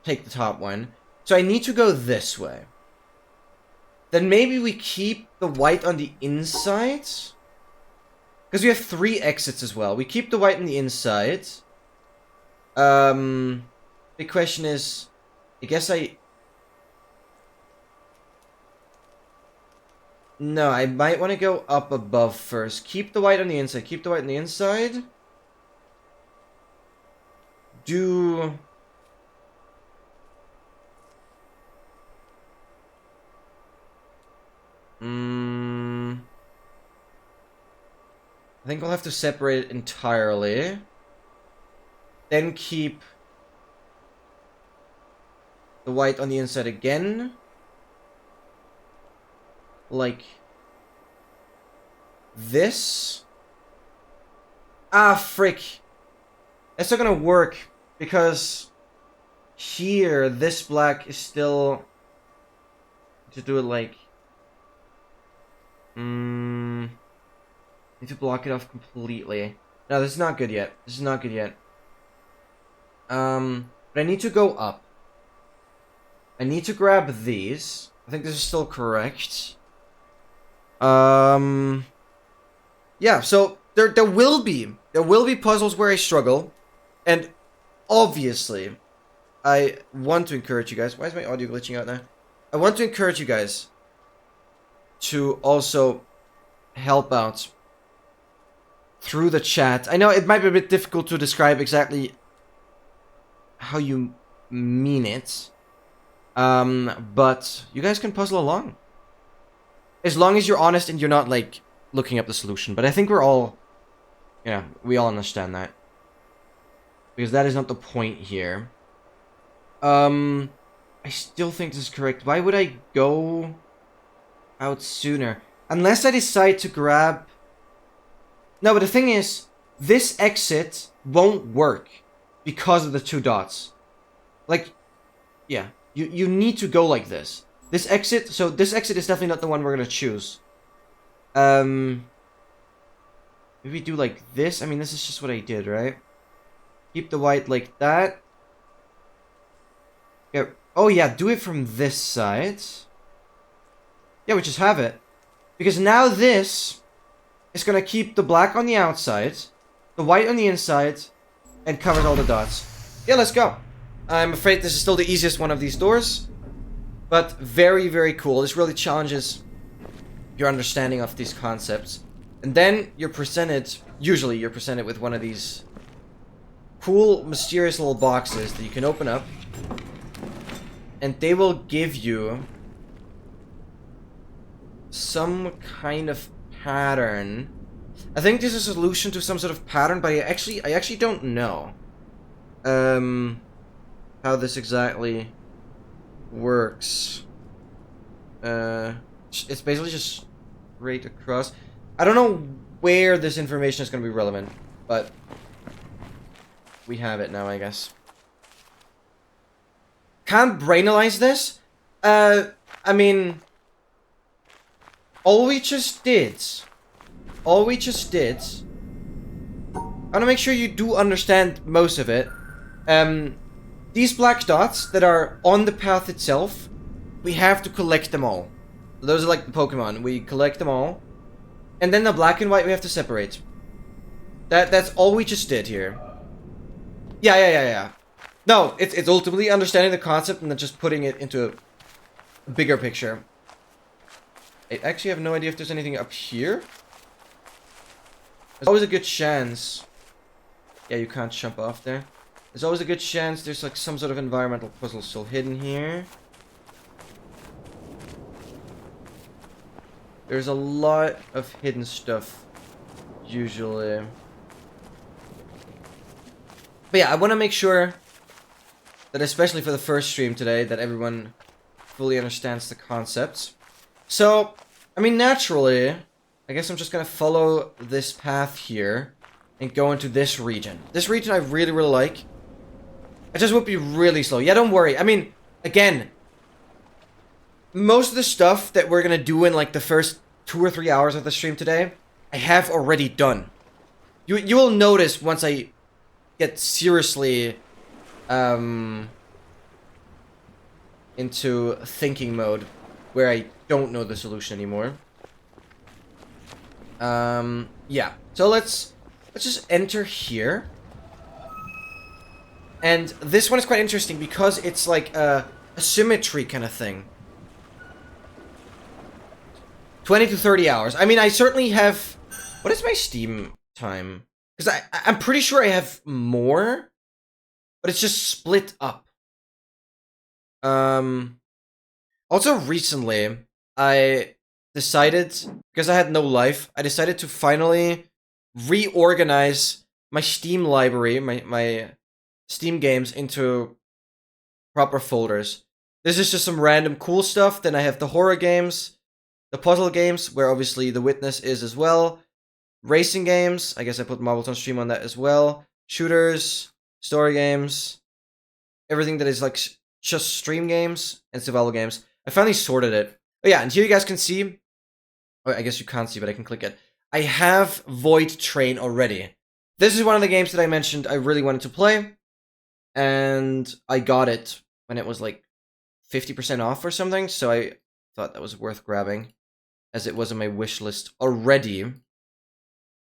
take the top one. So I need to go this way. Then maybe we keep the white on the inside. Because we have 3 exits as well. We keep the white on the inside. The question is, I guess No, I might want to go up above first. Keep the white on the inside. Keep the white on the inside. Do... I think I'll have to separate it entirely. Then keep the white on the inside again. Like this. Ah, frick. That's not gonna work because here this black is still to do it like need to block it off completely. No, this is not good yet. This is not good yet. But I need to go up. I need to grab these. I think this is still correct. Yeah, so there will be puzzles where I struggle, and obviously, I want to encourage you guys. Why is my audio glitching out now? I want to encourage you guys to also help out through the chat. I know it might be a bit difficult to describe exactly how you mean it, but you guys can puzzle along. As long as you're honest and you're not, like, looking up the solution. But I think we're all... Yeah, we all understand that. Because that is not the point here. I still think this is correct. Why would I go out sooner? Unless I decide to grab... No, but the thing is, this exit won't work because of the 2 dots. Like, yeah, you need to go like this. This exit, so this exit is definitely not the one we're gonna choose. Maybe do like this. I mean, this is just what I did, right? Keep the white like that. Yeah. Oh yeah, do it from this side. Yeah, we just have it. Because now this is gonna keep the black on the outside, the white on the inside, and covers all the dots. Yeah, let's go. I'm afraid this is still the easiest one of these doors. But very, very cool. This really challenges your understanding of these concepts. And then you're presented, usually you're presented with one of these cool, mysterious little boxes that you can open up. And they will give you some kind of pattern. I think this is a solution to some sort of pattern, but I actually don't know how this exactly works. It's basically just straight across. I don't know where this information is going to be relevant, but we have it now, I guess. Can't brainalize this? I mean, all we just did, I want to make sure you do understand most of it. These black dots that are on the path itself, we have to collect them all. Those are like the Pokemon. We collect them all. And then the black and white we have to separate. That's all we just did here. Yeah. No, it's ultimately understanding the concept and then just putting it into a bigger picture. I actually have no idea if there's anything up here. There's always a good chance. Yeah, you can't jump off there. There's always a good chance there's like some sort of environmental puzzle still hidden here. There's a lot of hidden stuff, usually. But yeah, I want to make sure that, especially for the first stream today, that everyone fully understands the concepts. So, I mean, naturally, I guess I'm just gonna follow this path here and go into this region. This region I really, really like. It just would be really slow. Yeah, don't worry. I mean, again, most of the stuff that we're gonna do in like the first 2 or 3 hours of the stream today, I have already done. You will notice once I get seriously into thinking mode, where I don't know the solution anymore. Yeah. So let's just enter here. And this one is quite interesting because it's like a symmetry kind of thing. 20 to 30 hours. I mean, I certainly have... What is my Steam time? Because I'm pretty sure I have more, but it's just split up. Also, recently, I decided, because I had no life, I decided to finally reorganize my Steam library, my Steam games, into proper folders. This is just some random cool stuff. Then I have the horror games, the puzzle games, where obviously The Witness is as well. Racing games, I guess I put Marvel's on stream on that as well. Shooters, story games, everything that is like just stream games and survival games. I finally sorted it. Oh yeah, and here you guys can see, oh, I guess you can't see, but I can click it. I have Void Train already. this is one of the games that I mentioned I really wanted to play, and I got it when it was like 50% off or something, so I thought that was worth grabbing, as it was on my wish list already.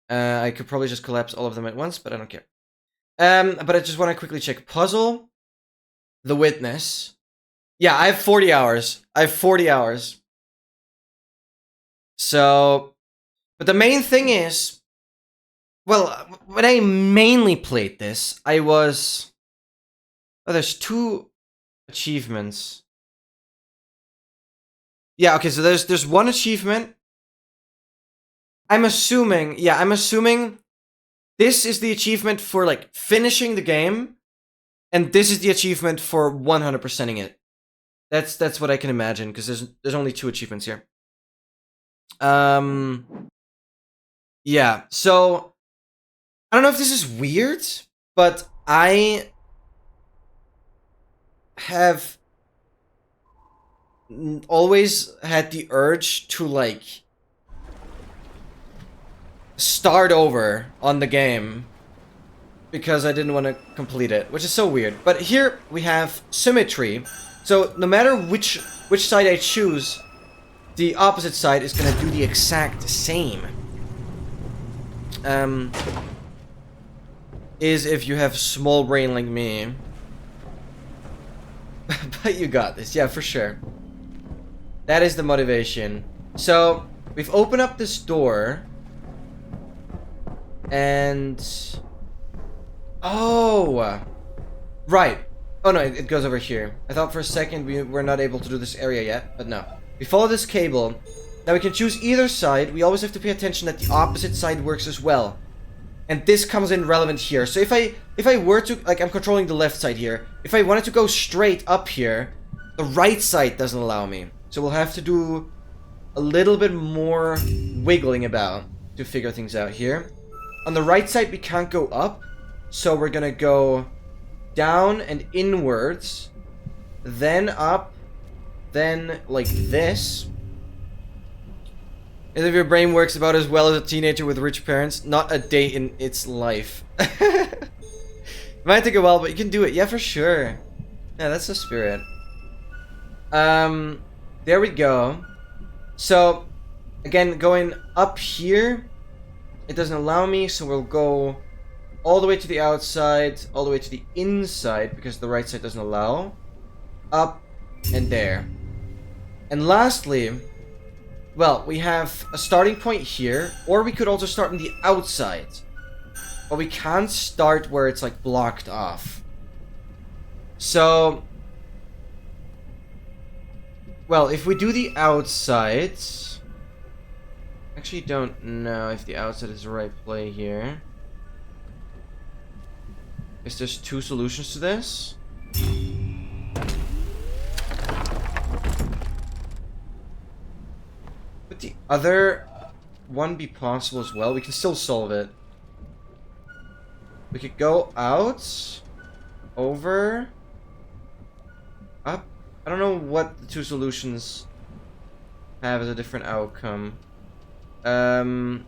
I could probably just collapse all of them at once, but I don't care. But I just want to quickly check. Puzzle, The Witness. Yeah, I have 40 hours. So, but the main thing is, well, when I mainly played this, I was... Oh, there's 2 achievements. Yeah, okay, so there's one achievement. I'm assuming this is the achievement for, like, finishing the game, and this is the achievement for 100%ing it. That's what I can imagine, because there's only 2 achievements here. Yeah, so I don't know if this is weird, but I have always had the urge to, like, start over on the game because I didn't want to complete it, which is so weird. But here we have symmetry, so no matter which side I choose, the opposite side is gonna do the exact same. Is if you have small brain like me. But you got this, yeah, for sure. That is the motivation. So, we've opened up this door. And... Oh! Right. Oh no, it goes over here. I thought for a second we were not able to do this area yet, but no. We follow this cable. Now we can choose either side. We always have to pay attention that the opposite side works as well. And this comes in relevant here. So if I were to, like, I'm controlling the left side here. If I wanted to go straight up here, the right side doesn't allow me. So we'll have to do a little bit more wiggling about to figure things out here. On the right side, we can't go up. So we're gonna go down and inwards. Then up. Then like this. And if your brain works about as well as a teenager with rich parents, not a day in its life. It might take a while, but you can do it. Yeah, for sure. Yeah, that's the spirit. There we go. So, again, going up here, it doesn't allow me, so we'll go all the way to the outside, all the way to the inside, because the right side doesn't allow. Up and there. And lastly... Well, we have a starting point here, or we could also start on the outside. But we can't start where it's, like, blocked off. So... Well, if we do the outside... Actually, don't know if the outside is the right play here. Is there's 2 solutions to this? Would the other one be possible as well? We can still solve it. We could go out, over, up. I don't know what the 2 solutions have as a different outcome.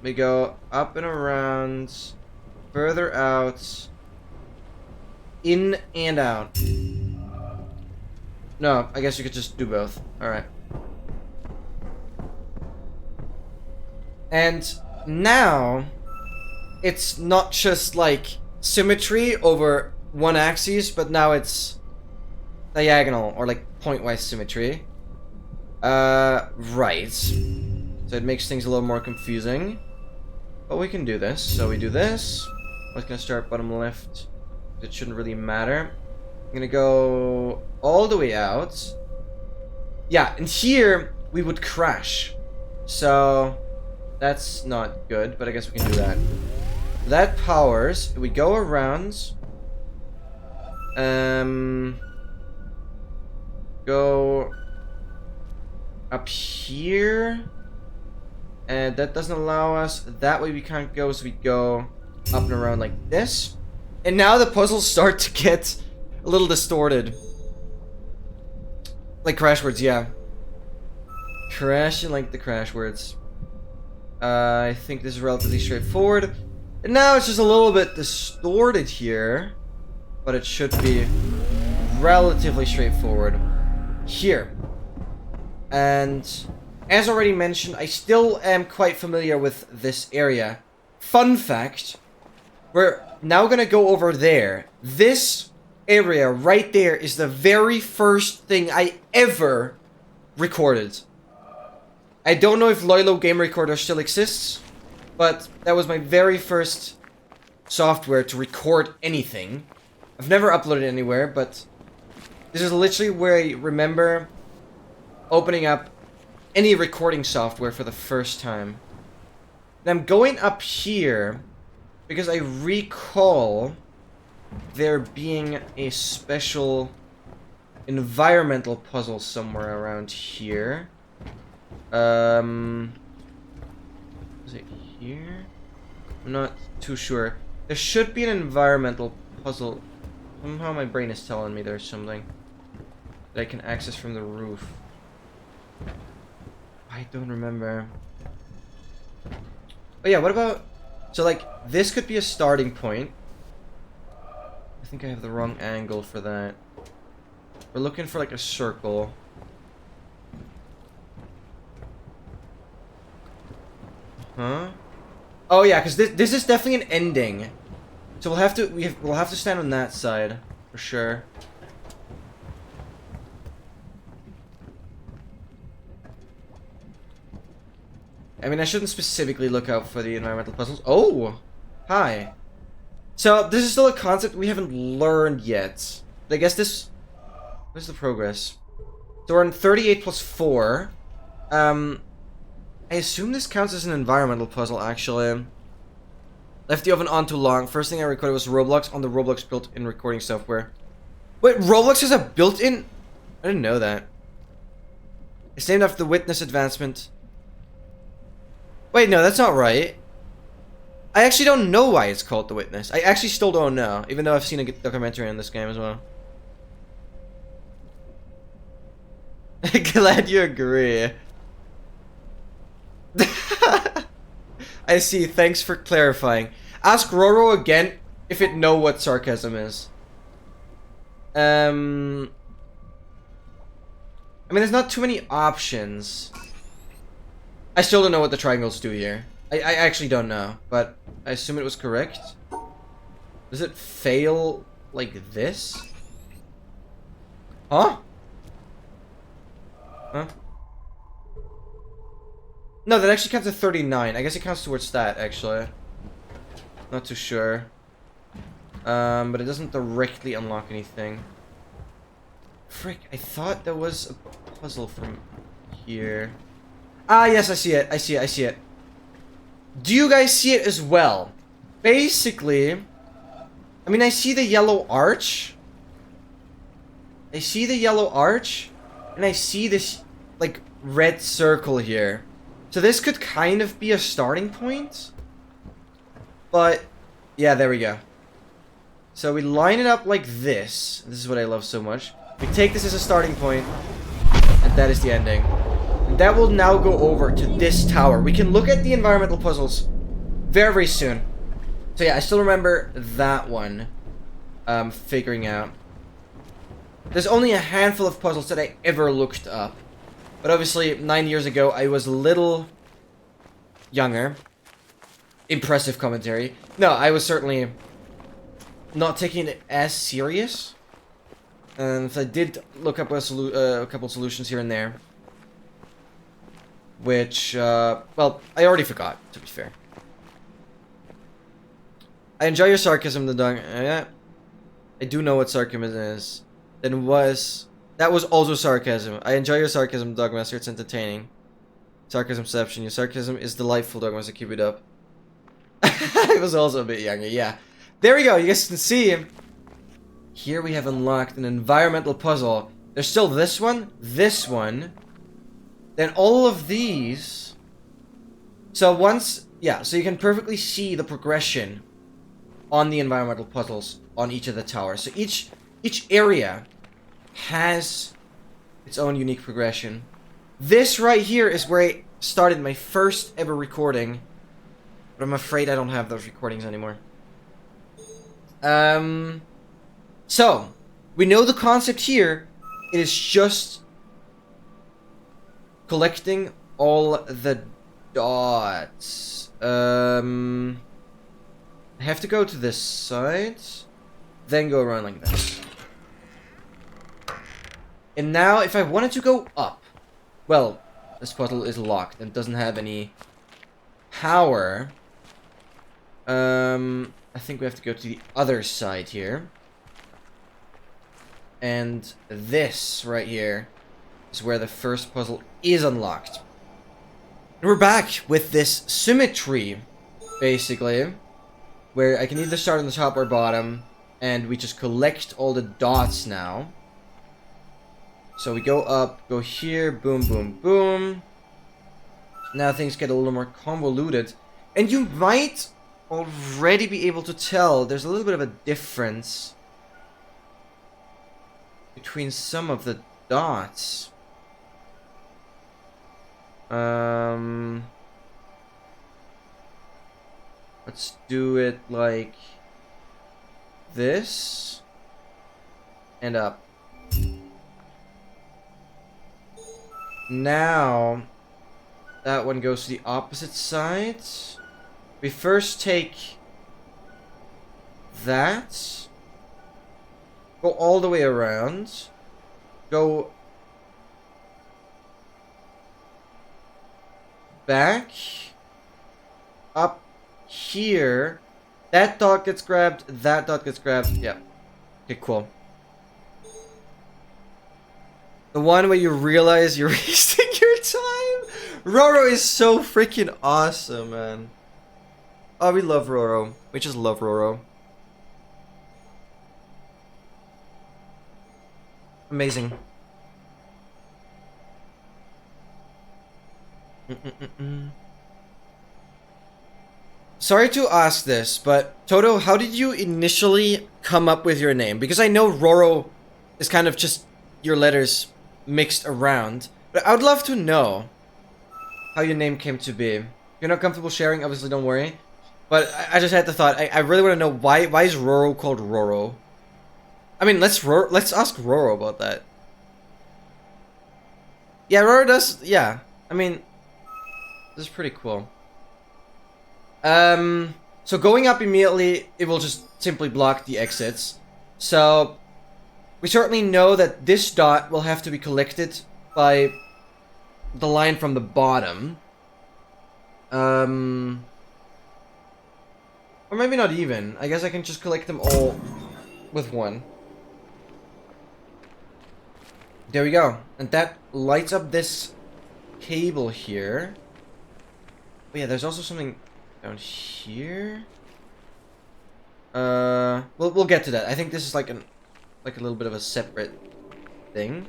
We go up and around, further out, in and out. No, I guess you could just do both. Alright. And now, it's not just like symmetry over one axis, but now it's diagonal or like pointwise symmetry. Right. So it makes things a little more confusing. But we can do this. So we do this. I'm just gonna start bottom left. It shouldn't really matter. I'm gonna go all the way out. Yeah, and here we would crash. So that's not good, but I guess we can do that. That powers. We go around. Go up here. And that doesn't allow us. That way we can't go, so we go up and around like this. And now the puzzles start to get a little distorted. Like crash words, yeah. Crashing like the crash words. I think this is relatively straightforward. And now it's just a little bit distorted here, but it should be relatively straightforward here. And as already mentioned, I still am quite familiar with this area. Fun fact, we're now gonna go over there. This area right there is the very first thing I ever recorded. I don't know if Loilo Game Recorder still exists, but that was my very first software to record anything. I've never uploaded anywhere, but this is literally where I remember opening up any recording software for the first time. And I'm going up here because I recall there being a special environmental puzzle somewhere around here. Is it here? I'm not too sure. There should be an environmental puzzle. Somehow my brain is telling me there's something that I can access from the roof. I don't remember. Oh yeah, what about... So like, this could be a starting point. I think I have the wrong angle for that. We're looking for like a circle. Huh? Oh yeah, because this is definitely an ending. So we'll have to stand on that side for sure. I mean, I shouldn't specifically look out for the environmental puzzles. Oh, hi. So this is still a concept we haven't learned yet. I guess this. Where's the progress? So we're in 38 plus 4. I assume this counts as an environmental puzzle, actually. Left the oven on too long. First thing I recorded was Roblox on the Roblox built-in recording software. Wait, Roblox has a built-in... I didn't know that. It's named after the Witness advancement. Wait, no, that's not right. I actually don't know why it's called The Witness. I actually still don't know, even though I've seen a documentary on this game as well. Glad you agree. I see, thanks for clarifying. Ask Roro again if it know what sarcasm is. I mean, there's not too many options. I still don't know what the triangles do here. I actually don't know, but I assume it was correct. Does it fail like this? Huh? Huh? No, that actually counts to 39. I guess it counts towards that, actually. Not too sure. But it doesn't directly unlock anything. Frick, I thought there was a puzzle from here. Ah, yes, I see it. I see it. I see it. Do you guys see it as well? Basically, I mean, I see the yellow arch. I see the yellow arch. And I see this, like, red circle here. So this could kind of be a starting point. But, yeah, there we go. So we line it up like this. This is what I love so much. We take this as a starting point. And that is the ending. And that will now go over to this tower. We can look at the environmental puzzles very, very soon. So yeah, I still remember that one. Figuring out. There's only a handful of puzzles that I ever looked up. But obviously, 9 years ago, I was a little younger. Impressive commentary. No, I was certainly not taking it as serious. And I did look up a couple solutions here and there. Which, well, I already forgot, to be fair. I enjoy your sarcasm, the dog. Yeah, I do know what sarcasm is. That was also sarcasm. I enjoy your sarcasm, Dogmaster. It's entertaining. Sarcasmception. Your sarcasm is delightful, Dogmaster. Keep it up. I was also a bit younger, yeah. There we go. You guys can see. Here we have unlocked an environmental puzzle. There's still this one, then all of these. So once, yeah, so you can perfectly see the progression on the environmental puzzles on each of the towers. So each area has its own unique progression. This right here is where I started my first ever recording But I'm afraid I don't have those recordings anymore. So, we know the concept here. It is just collecting all the dots. I have to go to this side, then go around like this. And now, if I wanted to go up, well, this puzzle is locked and doesn't have any power. I think we have to go to the other side here. And this right here is where the first puzzle is unlocked. And we're back with this symmetry, basically, where I can either start on the top or bottom, and we just collect all the dots now. So we go up, go here, boom, boom, boom. Now things get a little more convoluted. And you might already be able to tell there's a little bit of a difference between some of the dots. Let's do it like this and up. Now that one goes to the opposite side. We first take that, go all the way around, go back, up here, that dot gets grabbed, that dot gets grabbed, yeah. Okay, cool. The one where you realize you're wasting your time? Roro is so freaking awesome, man. Oh, we love Roro. We just love Roro. Amazing. Sorry to ask this, but Toto, how did you initially come up with your name? Because I know Roro is kind of just your letters mixed around, but I would love to know how your name came to be. If you're not comfortable sharing, obviously don't worry. But I just had the thought. I really want to know why is Roro called Roro? I mean, let's ask Roro about that. Yeah, Roro does. Yeah, I mean, this is pretty cool. So going up immediately, it will just simply block the exits. So we certainly know that this dot will have to be collected by the line from the bottom. Or maybe not even. I guess I can just collect them all with one. There we go. And that lights up this cable here. Oh yeah, there's also something down here. We'll get to that. I think this is like a little bit of a separate thing.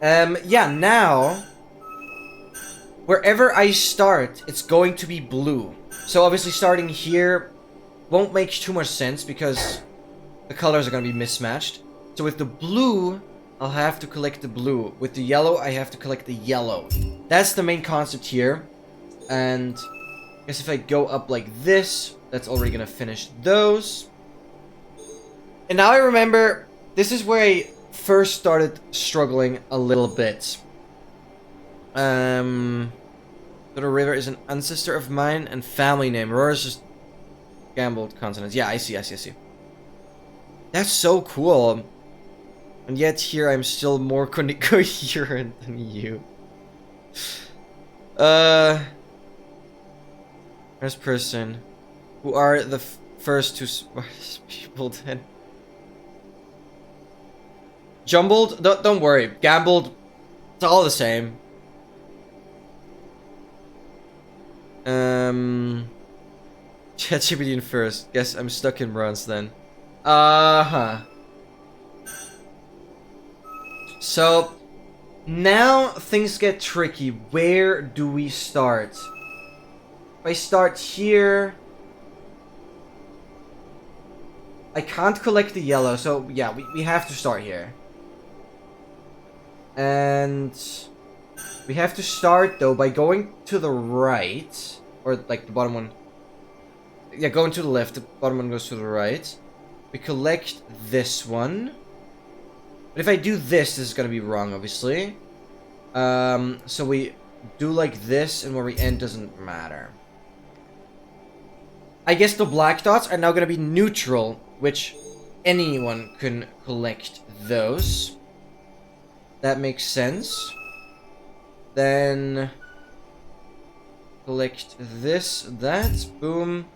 Yeah, now wherever I start, it's going to be blue. So obviously starting here won't make too much sense because the colors are going to be mismatched. So with the blue, I'll have to collect the blue. With the yellow, I have to collect the yellow. That's the main concept here. And I guess if I go up like this, that's already going to finish those. And now I remember, this is where I first started struggling a little bit. Little River is an ancestor of mine and family name. Aurora is just gambled consonants. Yeah, I see. That's so cool. And yet here I'm still more coherent than you. First person. Who are the first two smartest people then? Jumbled? Don't worry. Gambled. It's all the same. ChatGPT in first. Guess I'm stuck in bronze then. So, now things get tricky. Where do we start? If I start here... I can't collect the yellow, so yeah, we have to start here. And... we have to start, though, by going to the right. or like the bottom one. Yeah, going to the left, the bottom one goes to the right. We collect this one. But if I do this is gonna be wrong, obviously. So we do like this, and where we end doesn't matter. I guess the black dots are now gonna be neutral, which anyone can collect those. That makes sense. Then collect this, that, boom.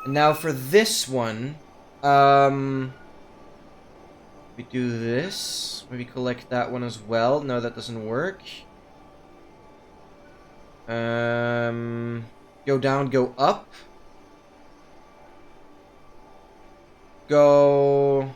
And now for this one, we do this. Maybe collect that one as well. No, that doesn't work. Go down, go up. Go...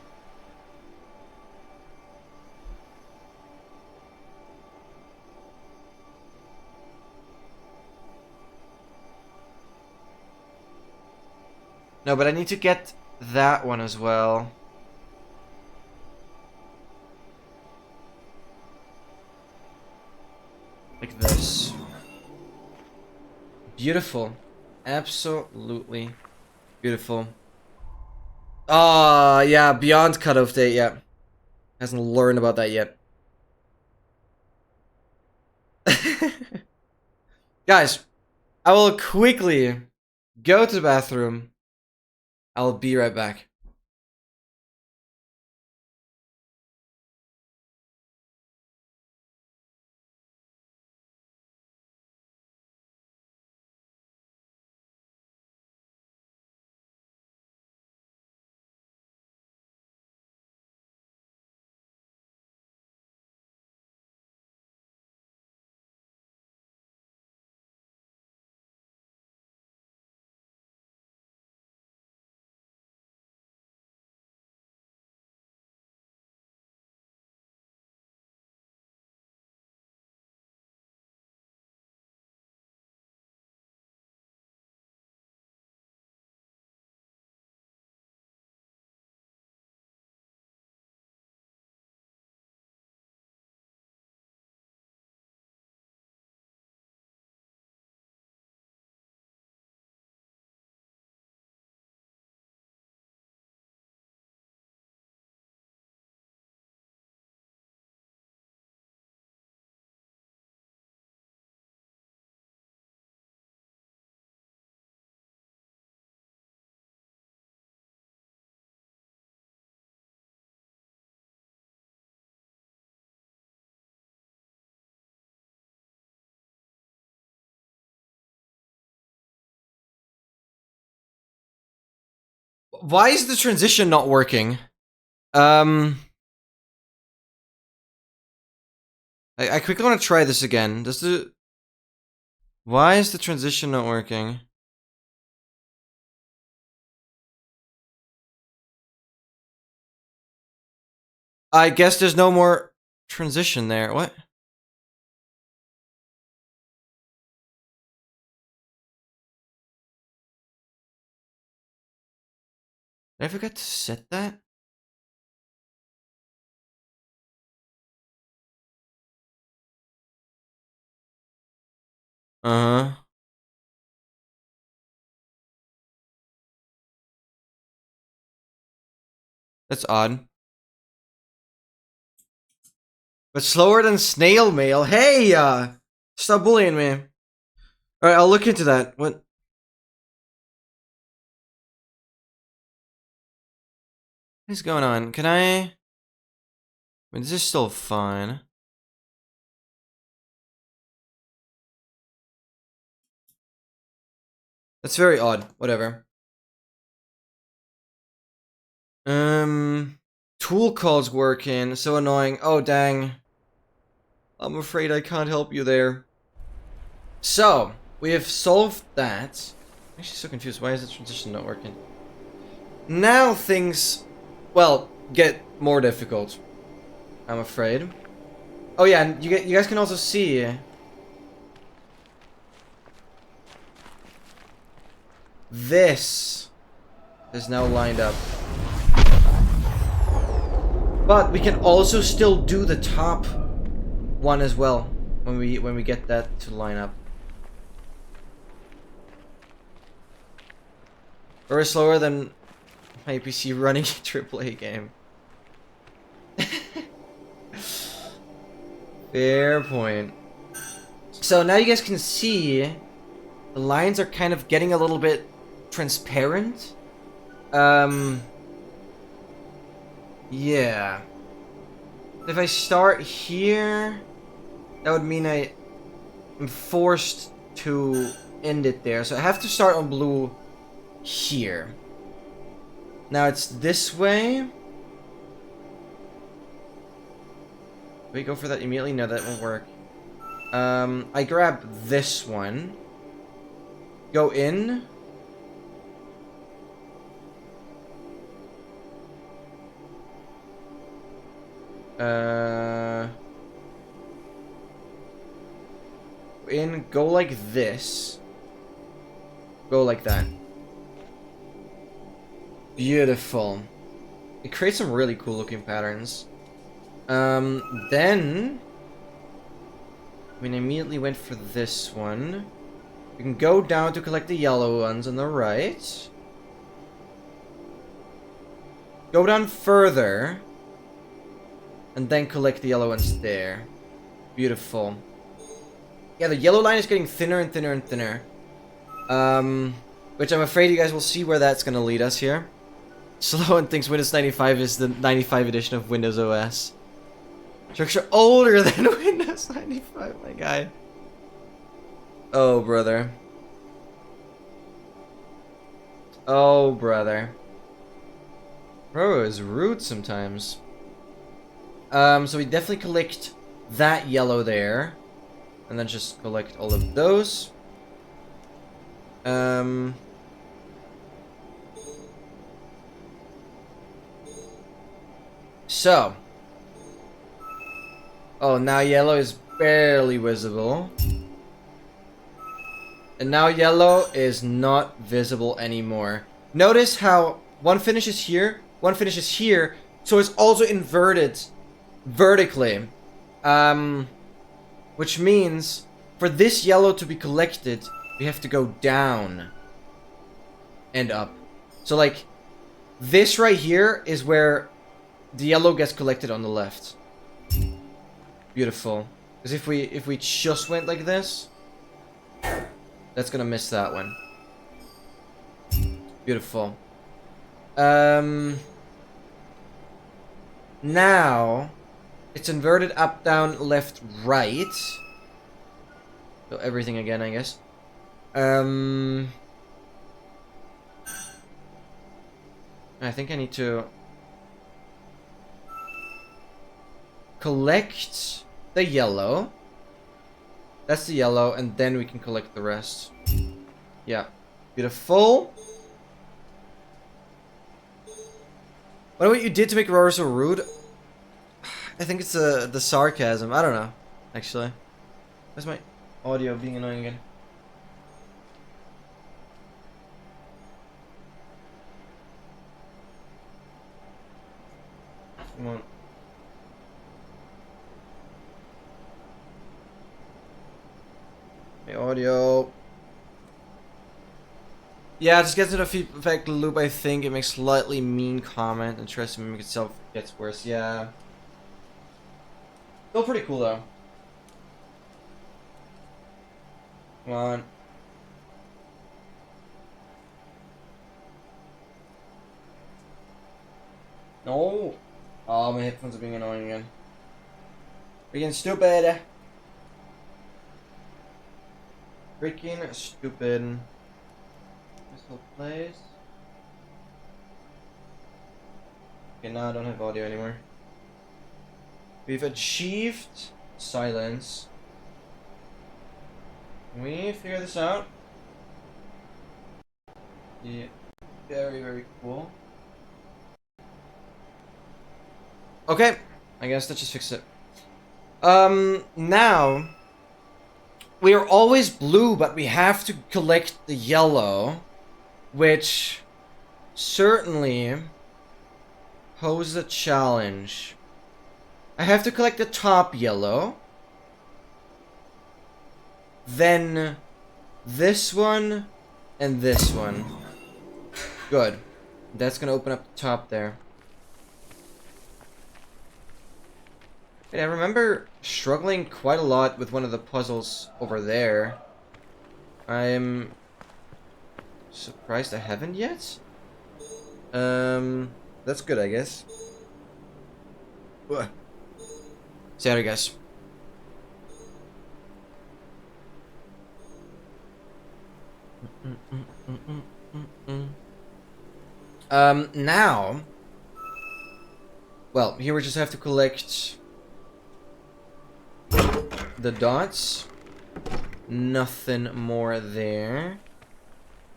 No, but I need to get that one as well. Like this. Beautiful. Absolutely beautiful. Ah, yeah, beyond cutoff date, yeah. Hasn't learned about that yet. Guys, I will quickly go to the bathroom. I'll be right back. Why is the transition not working? I quickly want to try this again. Why is the transition not working? I guess there's no more transition there. What? Did I forget to set that? Uh-huh. That's odd. But slower than snail mail. Hey, stop bullying me. Alright, I'll look into that. What is going on? Can I mean, this is still fine. That's very odd. Whatever. Tool call's working. So annoying. Oh, dang. I'm afraid I can't help you there. So, we have solved that. I'm actually so confused. Why is the transition not working? Now things, well, get more difficult. I'm afraid. Oh yeah, and you guys can also see this is now lined up. But we can also still do the top one as well when we get that to line up. Or slower than my PC running a AAA game. Fair point. So now you guys can see the lines are kind of getting a little bit transparent. Yeah. If I start here, that would mean I'm forced to end it there. So I have to start on blue here. Now it's this way. We go for that immediately? No, that won't work. I grab this one. Go in. Go like this. Go like that. Beautiful. It creates some really cool looking patterns. Then we immediately went for this one. We can go down to collect the yellow ones on the right. Go down further. And then collect the yellow ones there. Beautiful. Yeah, the yellow line is getting thinner and thinner and thinner. Which I'm afraid you guys will see where that's gonna lead us here. Sloan thinks Windows 95 is the 95 edition of Windows OS. Structure older than Windows 95, my guy. Oh, brother. Oh, brother. Bro is rude sometimes. So we definitely collect that yellow there. And then just collect all of those. So. Oh, now yellow is barely visible. And now yellow is not visible anymore. Notice how one finishes here, one finishes here, so it's also inverted vertically. Which means for this yellow to be collected, we have to go down and up. So like this right here is where the yellow gets collected on the left. Beautiful. Because if we just went like this, that's gonna miss that one. Beautiful. Now it's inverted up, down, left, right. So everything again, I guess. I think I need to collect the yellow. That's the yellow, and then we can collect the rest. Yeah. Beautiful. Wonder what you did to make Aurora so rude? I think it's the sarcasm. I don't know, actually. Where's my audio being annoying again? Come on. My audio. Yeah, just gets into a feedback loop. I think it makes slightly mean comment and tries to mimic itself. Gets worse. Yeah. Still pretty cool though. Come on. No. Oh, my headphones are being annoying again. Freaking stupid. Freaking stupid. This whole place. Okay, now I don't have audio anymore. We've achieved silence. Can we figure this out? Yeah. Very, very cool. Okay. I guess let's just fix it. Now we are always blue, but we have to collect the yellow, which certainly poses a challenge. I have to collect the top yellow, then this one, and this one. Good. That's gonna open up the top there. Wait, I remember struggling quite a lot with one of the puzzles over there. I'm surprised I haven't yet. That's good, I guess. Sorry, guys. Now, well, here we just have to collect the dots. Nothing more there.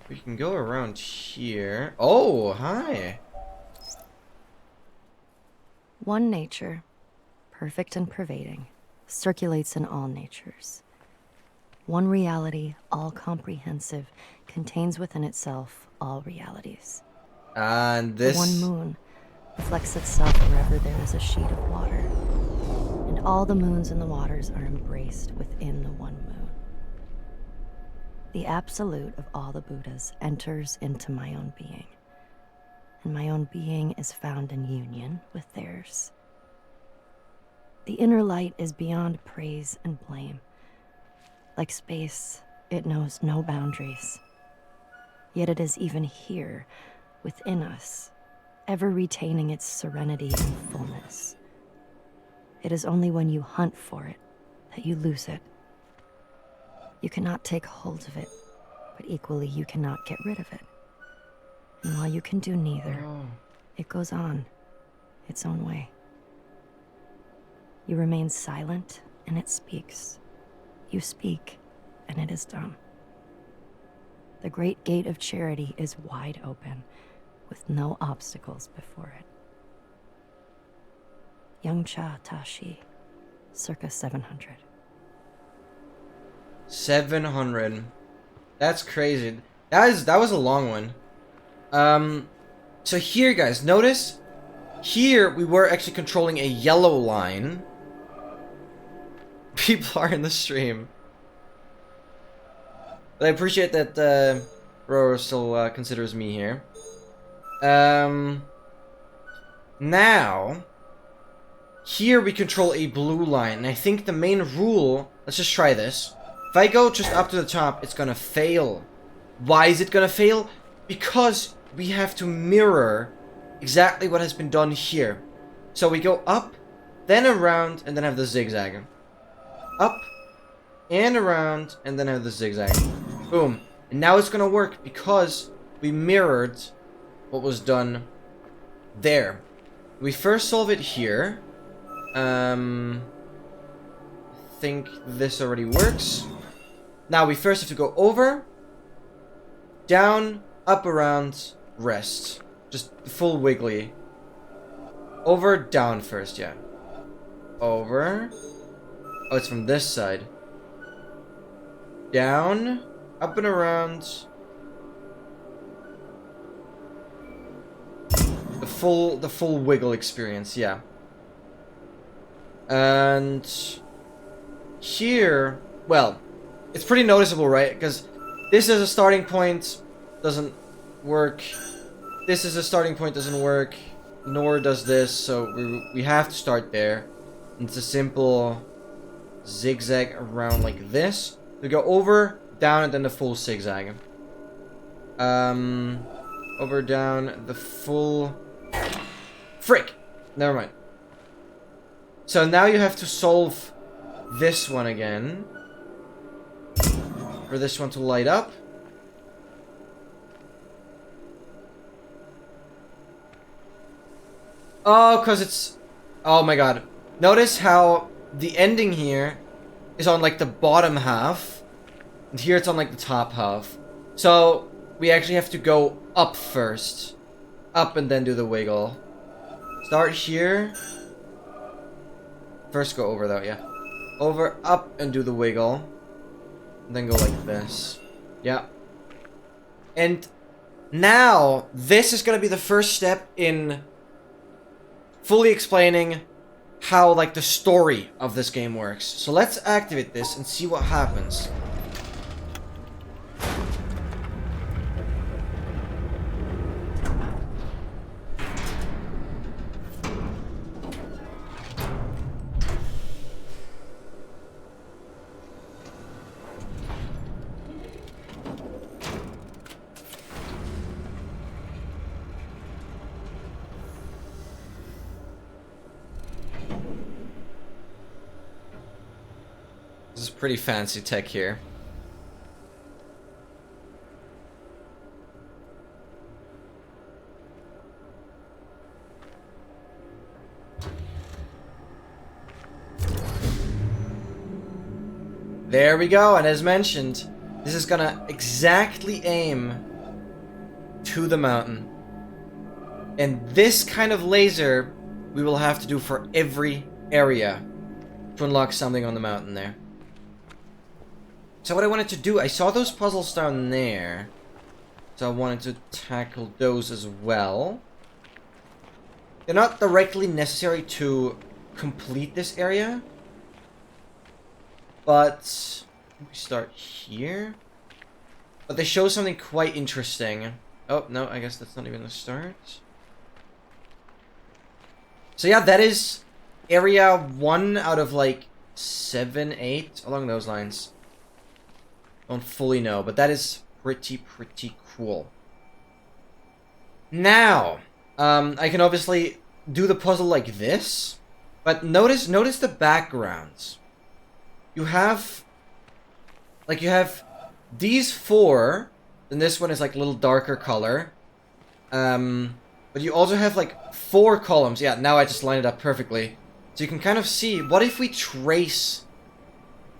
We can go around here. Oh, hi. One nature, perfect and pervading, circulates in all natures. One reality, all comprehensive, contains within itself all realities. And The this... one moon reflects itself wherever there is a sheet of water, and all the moons in the waters are embraced within the one moon. The absolute of all the Buddhas enters into my own being, and my own being is found in union with theirs. The inner light is beyond praise and blame. Like space, it knows no boundaries. Yet it is even here, within us, ever retaining its serenity and fullness. It is only when you hunt for it that you lose it. You cannot take hold of it, but equally you cannot get rid of it. And while you can do neither, it goes on, its own way. You remain silent, and it speaks. You speak, and it is dumb. The great gate of charity is wide open, with no obstacles before it. Young Cha Tashi, circa 700. 700. That's crazy. That was a long one. So here, guys, notice here we were actually controlling a yellow line. People are in the stream. But I appreciate that Roro still considers me here. Now, here we control a blue line, and I think the main rule, let's just try this. If I go just up to the top, it's gonna fail. Why is it gonna fail? Because we have to mirror exactly what has been done here. So we go up, then around, and then have the zigzag. Up, and around, and then have the zigzag. Boom. And now it's gonna work because we mirrored what was done there. We first solve it here. I think this already works. Now we first have to go over, down, up, around, rest. Just full wiggly. Over, down first, yeah. Over. Oh, it's from this side. Down, up and around. The full wiggle experience, yeah. And here, well, it's pretty noticeable, right? Because this is a starting point, doesn't work. This is a starting point, doesn't work. Nor does this, so we have to start there. And it's a simple zigzag around like this. We go over, down, and then the full zigzag. Over, down, the full... Frick! Never mind. So now you have to solve this one again. For this one to light up. Oh, because it's... Oh my god. Notice how the ending here is on like the bottom half. And here it's on like the top half. So we actually have to go up first. Up and then do the wiggle. Start here. First go over though, yeah. Over, up, and do the wiggle. And then go like this. Yeah. And now, this is gonna be the first step in fully explaining how, like, the story of this game works. So let's activate this and see what happens. This is pretty fancy tech here. There we go, and as mentioned, this is gonna exactly aim to the mountain. And this kind of laser we will have to do for every area to unlock something on the mountain there. So what I wanted to do, I saw those puzzles down there. So I wanted to tackle those as well. They're not directly necessary to complete this area. But we start here. But they show something quite interesting. Oh, no, I guess that's not even the start. So yeah, that is area 1 out of like 7, 8, along those lines. Don't fully know, but that is pretty cool. Now, I can obviously do the puzzle like this, but notice the backgrounds. You have these 4, and this one is like a little darker color. But you also have like 4 columns. Yeah, now I just lined it up perfectly. So you can kind of see, what if we trace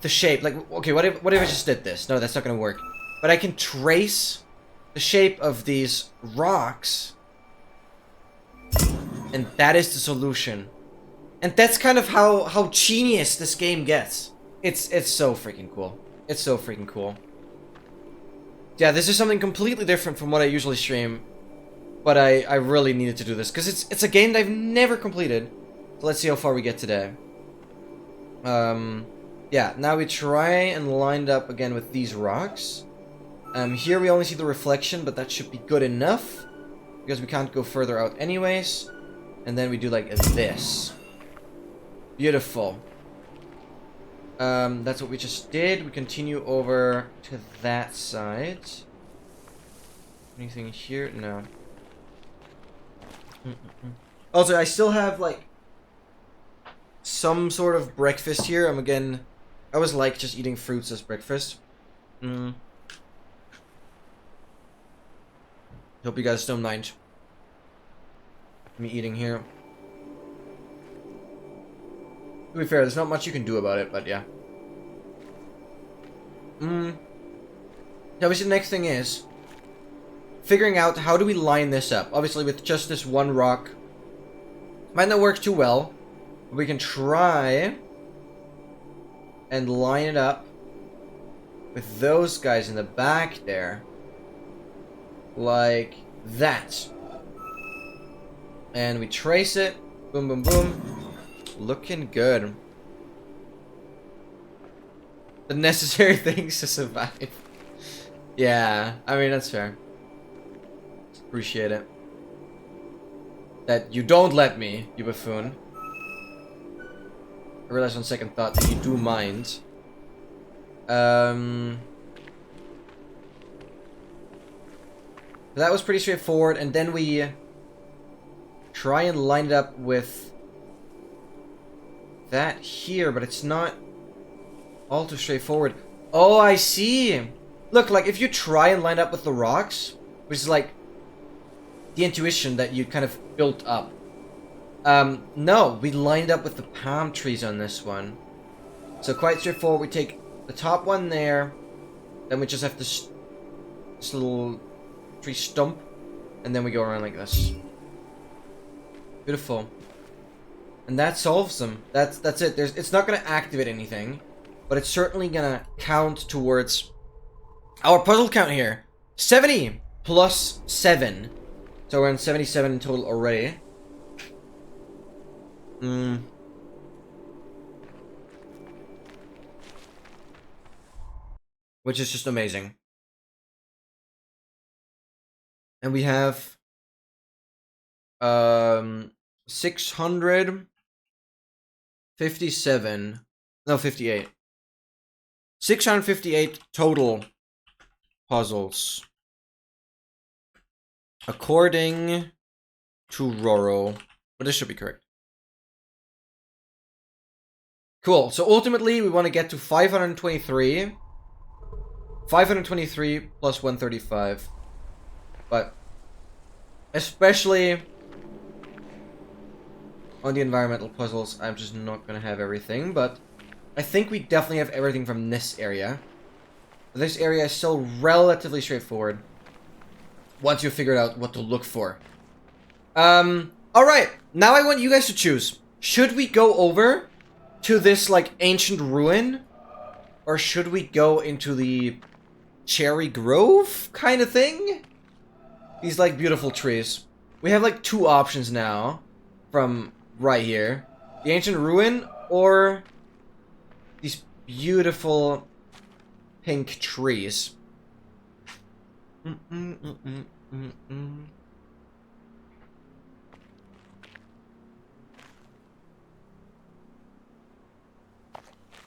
the shape? Like, okay, what if I just did this? No, that's not gonna work. But I can trace the shape of these rocks. And that is the solution. And that's kind of how genius this game gets. It's so freaking cool. It's so freaking cool. Yeah, this is something completely different from what I usually stream. But I really needed to do this, because it's a game that I've never completed. So let's see how far we get today. Yeah, now we try and line it up again with these rocks. Here we only see the reflection, but that should be good enough. Because we can't go further out anyways. And then we do like this. Beautiful. That's what we just did. We continue over to that side. Anything here? No. Also, I still have like some sort of breakfast here. I always like just eating fruits as breakfast. Hope you guys don't mind me eating here. To be fair, there's not much you can do about it, but yeah. Obviously, the next thing is figuring out how do we line this up. Obviously, with just this one rock, might not work too well, but we can try and line it up with those guys in the back there, like that. And we trace it. Boom, boom, boom. Looking good. The necessary things to survive. Yeah, I mean, that's fair. Appreciate it. That you don't let me, you buffoon. I realize on second thought that you do mind. That was pretty straightforward, and then we try and line it up with that here, but it's not all too straightforward. Oh, I see. Look, like if you try and line up with the rocks, which is like the intuition that you kind of built up. No, we lined up with the palm trees on this one. So quite straightforward. We take the top one there, then we just have this little tree stump, and then we go around like this. Beautiful. And that solves them. That's it. It's not gonna activate anything, but it's certainly gonna count towards our puzzle count here. 70 plus 7. So we're on 77 in total already. Which is just amazing. And we have 657. No, 58. 658 total puzzles. According to Roro. But this should be correct. Cool. So ultimately, we want to get to 523. 523 plus 135. But especially on the environmental puzzles, I'm just not going to have everything. But I think we definitely have everything from this area. This area is still relatively straightforward once you figured out what to look for. Alright. Now I want you guys to choose. Should we go over to this, like, ancient ruin? Or should we go into the cherry grove kind of thing? These, like, beautiful trees. We have, like, two options now from right here. The ancient ruin or these beautiful pink trees.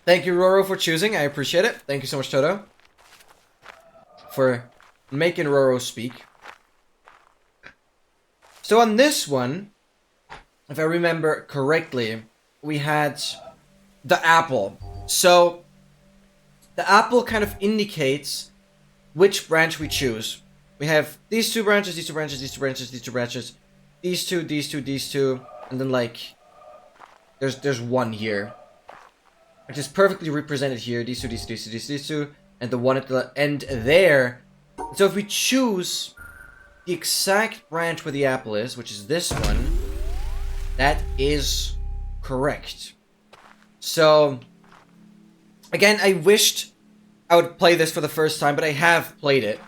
Thank you, Roro, for choosing. I appreciate it. Thank you so much, Toto, for making Roro speak. So on this one, if I remember correctly, we had the apple. So the apple kind of indicates which branch we choose. We have these two branches, these two branches, these two branches, these two branches, these two, these two, these two, and then, like, there's one here, which is perfectly represented here. These two, these two, these two, these two, and the one at the end there. So if we choose the exact branch where the apple is, which is this one, that is correct. So again, I wished I would play this for the first time, but I have played it.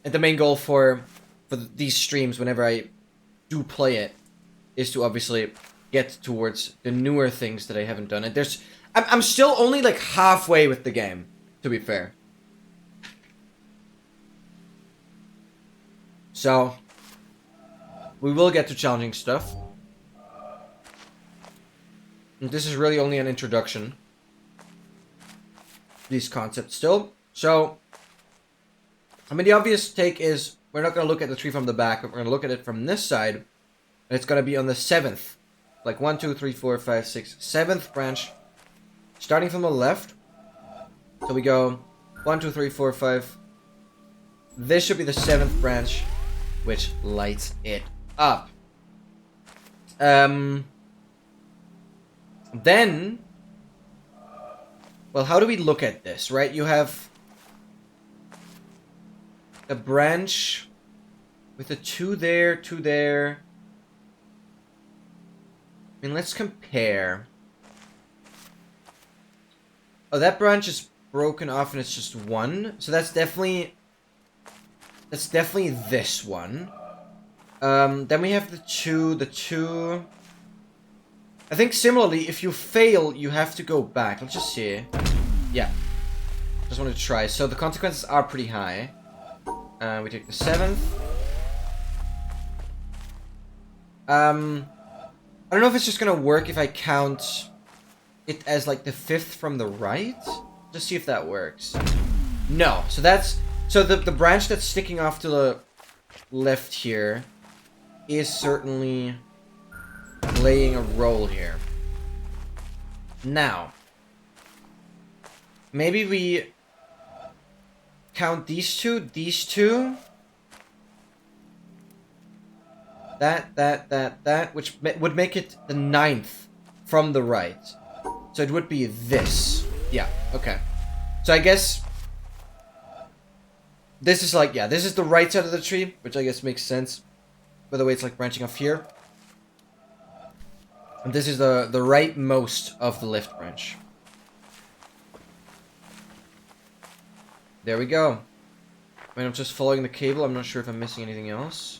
And the main goal for these streams, whenever I do play it, is to obviously get towards the newer things that I haven't done. And I'm still only like halfway with the game, to be fair. So we will get to challenging stuff. And this is really only an introduction. These concepts still. So, I mean, the obvious take is we're not going to look at the tree from the back, but we're going to look at it from this side. And it's going to be on the 7th. Like 1, 2, 3, 4, 5, 6, 7th branch. Starting from the left. So we go 1, 2, 3, 4, 5. This should be the 7th branch, which lights it up. Then, well, how do we look at this, right? You have a branch with a 2 there, 2 there. I mean, let's compare. Oh, that branch is broken off and it's just 1. So that's definitely this one. Then we have the 2. I think similarly, if you fail, you have to go back. Let's just see. Yeah. Just wanted to try. So the consequences are pretty high. We take the 7th. I don't know if it's just gonna work if I count it as like the 5th from the right. Just see if that works. No. So that's... So the branch that's sticking off to the left here is certainly playing a role here. Now, maybe we count these two, that, which would make it the 9th from the right. So it would be this. Yeah, okay. So I guess this is like, yeah, this is the right side of the tree, which I guess makes sense. By the way, it's like branching off here. And this is the rightmost of the left branch. There we go. I mean, I'm just following the cable. I'm not sure if I'm missing anything else.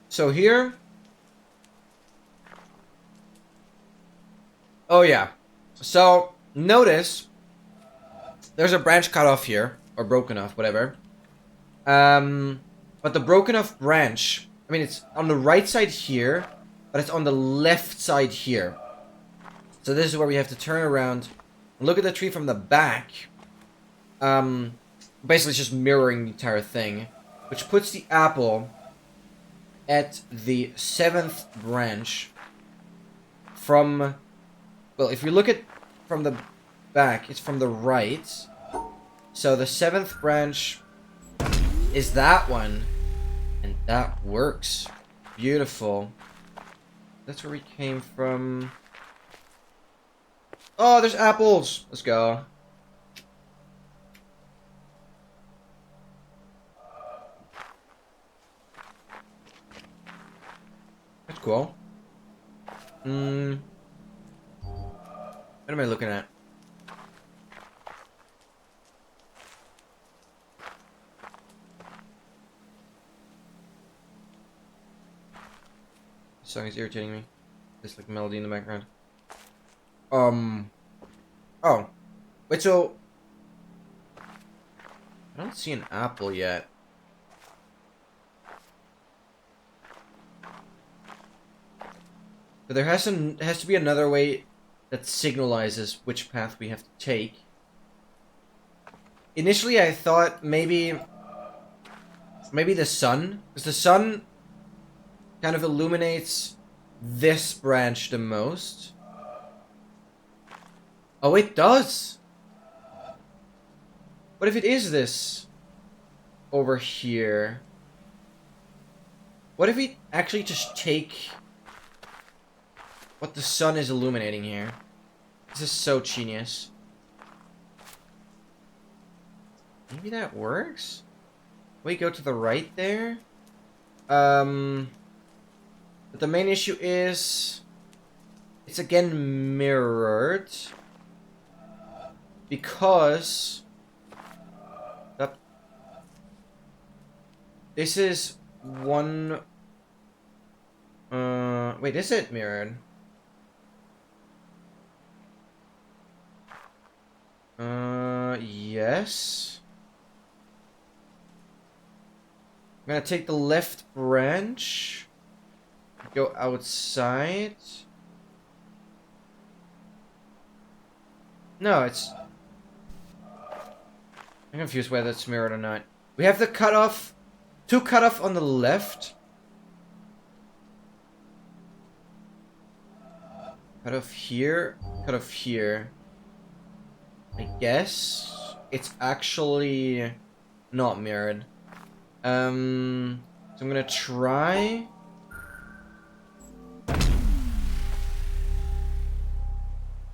So here... Oh yeah. So, notice... There's a branch cut off here. Or broken off, whatever. But the broken off branch... I mean, it's on the right side here. But it's on the left side here. So this is where we have to turn around and look at the tree from the back. Basically, it's just mirroring the entire thing, which puts the apple at the 7th branch from, well, if you look at from the back, it's from the right. So the 7th branch is that one, and that works. Beautiful. That's where we came from. Oh, there's apples. Let's go. That's cool. What am I looking at? This song is irritating me. There's like melody in the background. Oh. Wait, so... I don't see an apple yet. But there has to be another way that signalizes which path we have to take. Initially, I thought maybe the sun, because the sun kind of illuminates this branch the most. Oh, it does. What if it is this over here? What if we actually just take what the sun is illuminating here? This is so genius. Maybe that works? We go to the right there? But the main issue is... it's again mirrored. Because... this is one... wait, is it mirrored? Yes. I'm gonna take the left branch. Go outside. No, it's... I'm confused whether it's mirrored or not. We have the cutoff... two cutoff on the left. Cutoff here. Cutoff here. I guess it's actually not mirrored. So I'm gonna try.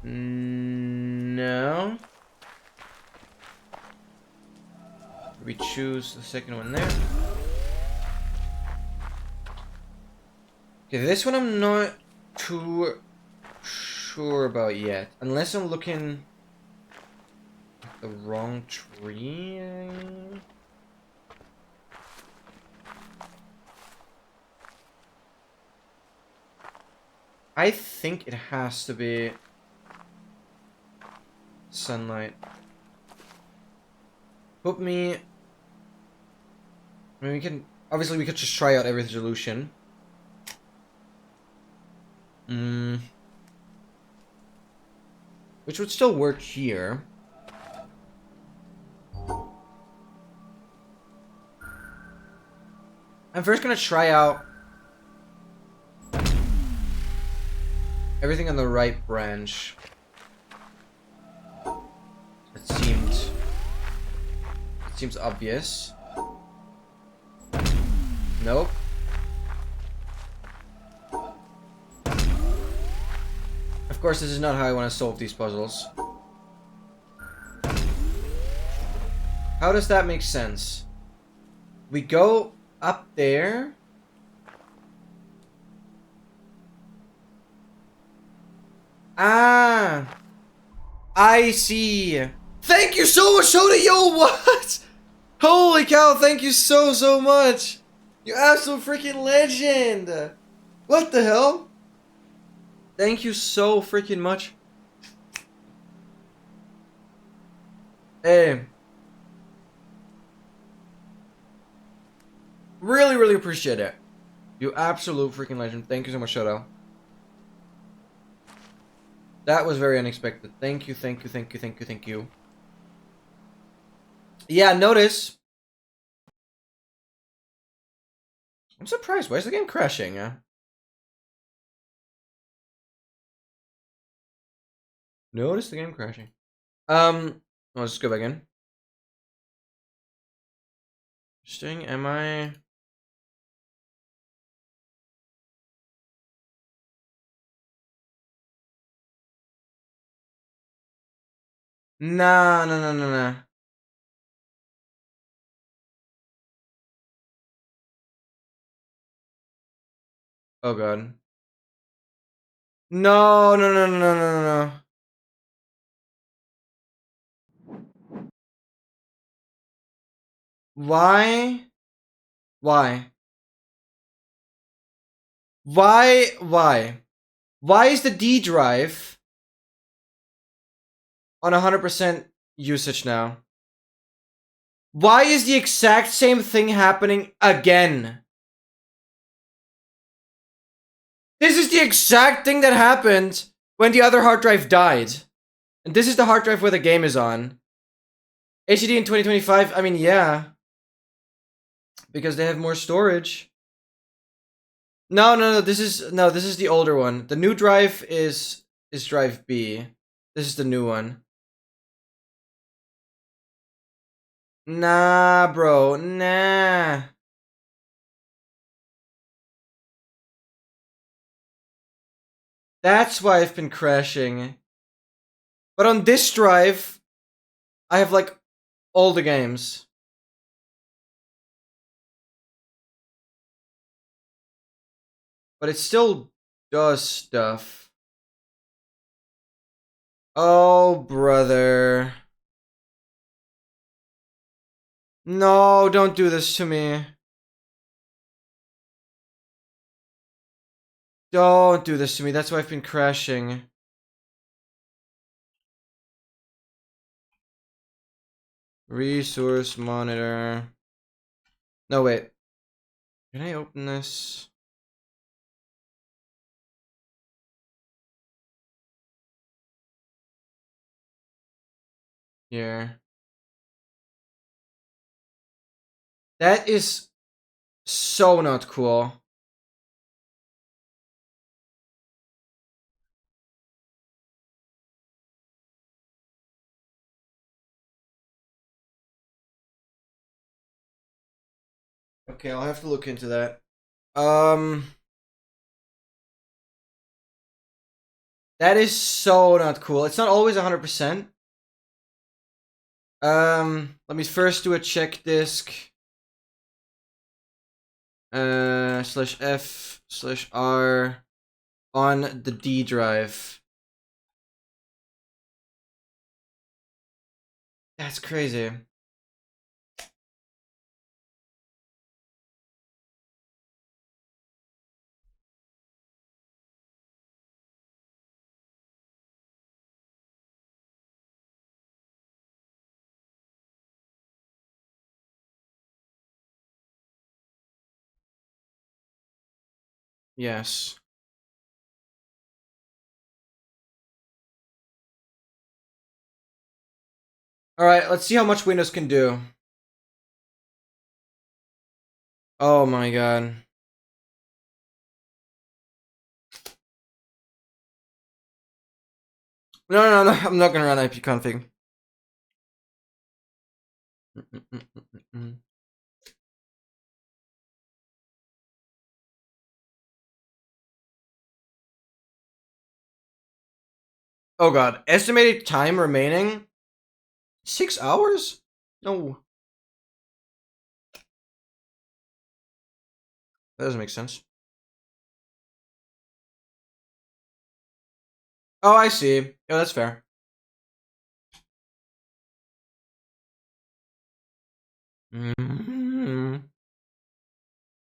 No. We choose the second one there. Okay, this one I'm not too sure about yet. Unless I'm looking at the wrong tree. I think it has to be sunlight. Put me... I mean, we can... obviously, we could just try out every resolution. Which would still work here. I'm first gonna try out everything on the right branch. It seems obvious. Nope. Of course, this is not how I want to solve these puzzles. How does that make sense? We go up there. Ah! I see! Thank you so much, Soda! Yo, what? Holy cow, thank you so much! You absolute freaking legend! What the hell? Thank you so freaking much. Hey. Really appreciate it. You absolute freaking legend. Thank you so much, Shoto. That was very unexpected. Thank you. Yeah, notice. I'm surprised. Why is the game crashing? Notice the game crashing. Let's just go back in. Interesting. Am I? Nah, no, no, no, no. Oh god. No, no, no, no, no, no, no. Why? Why? Why? Why? Why is the D drive on 100% usage now? Why is the exact same thing happening again? This is the exact thing that happened when the other hard drive died. And this is the hard drive where the game is on. HDD in 2025, I mean, yeah. Because they have more storage. No, no, no, this is the older one. The new drive is drive B. This is the new one. Nah, bro, nah. That's why I've been crashing. But on this drive, I have like all the games. But it still does stuff. Oh, brother. No, don't do this to me. Don't do this to me. That's why I've been crashing. Resource monitor. No, wait. Can I open this? Here. That is so not cool. Okay, I'll have to look into that. That is so not cool. It's not always 100%. Let me first do a check disk. /F/R on the D drive. That's crazy. Yes. Alright, let's see how much Windows can do. Oh my god. No, no, no, I'm not gonna run ipconfig. Oh god. Estimated time remaining? 6 hours? No. That doesn't make sense. Oh, I see. Yeah, that's fair.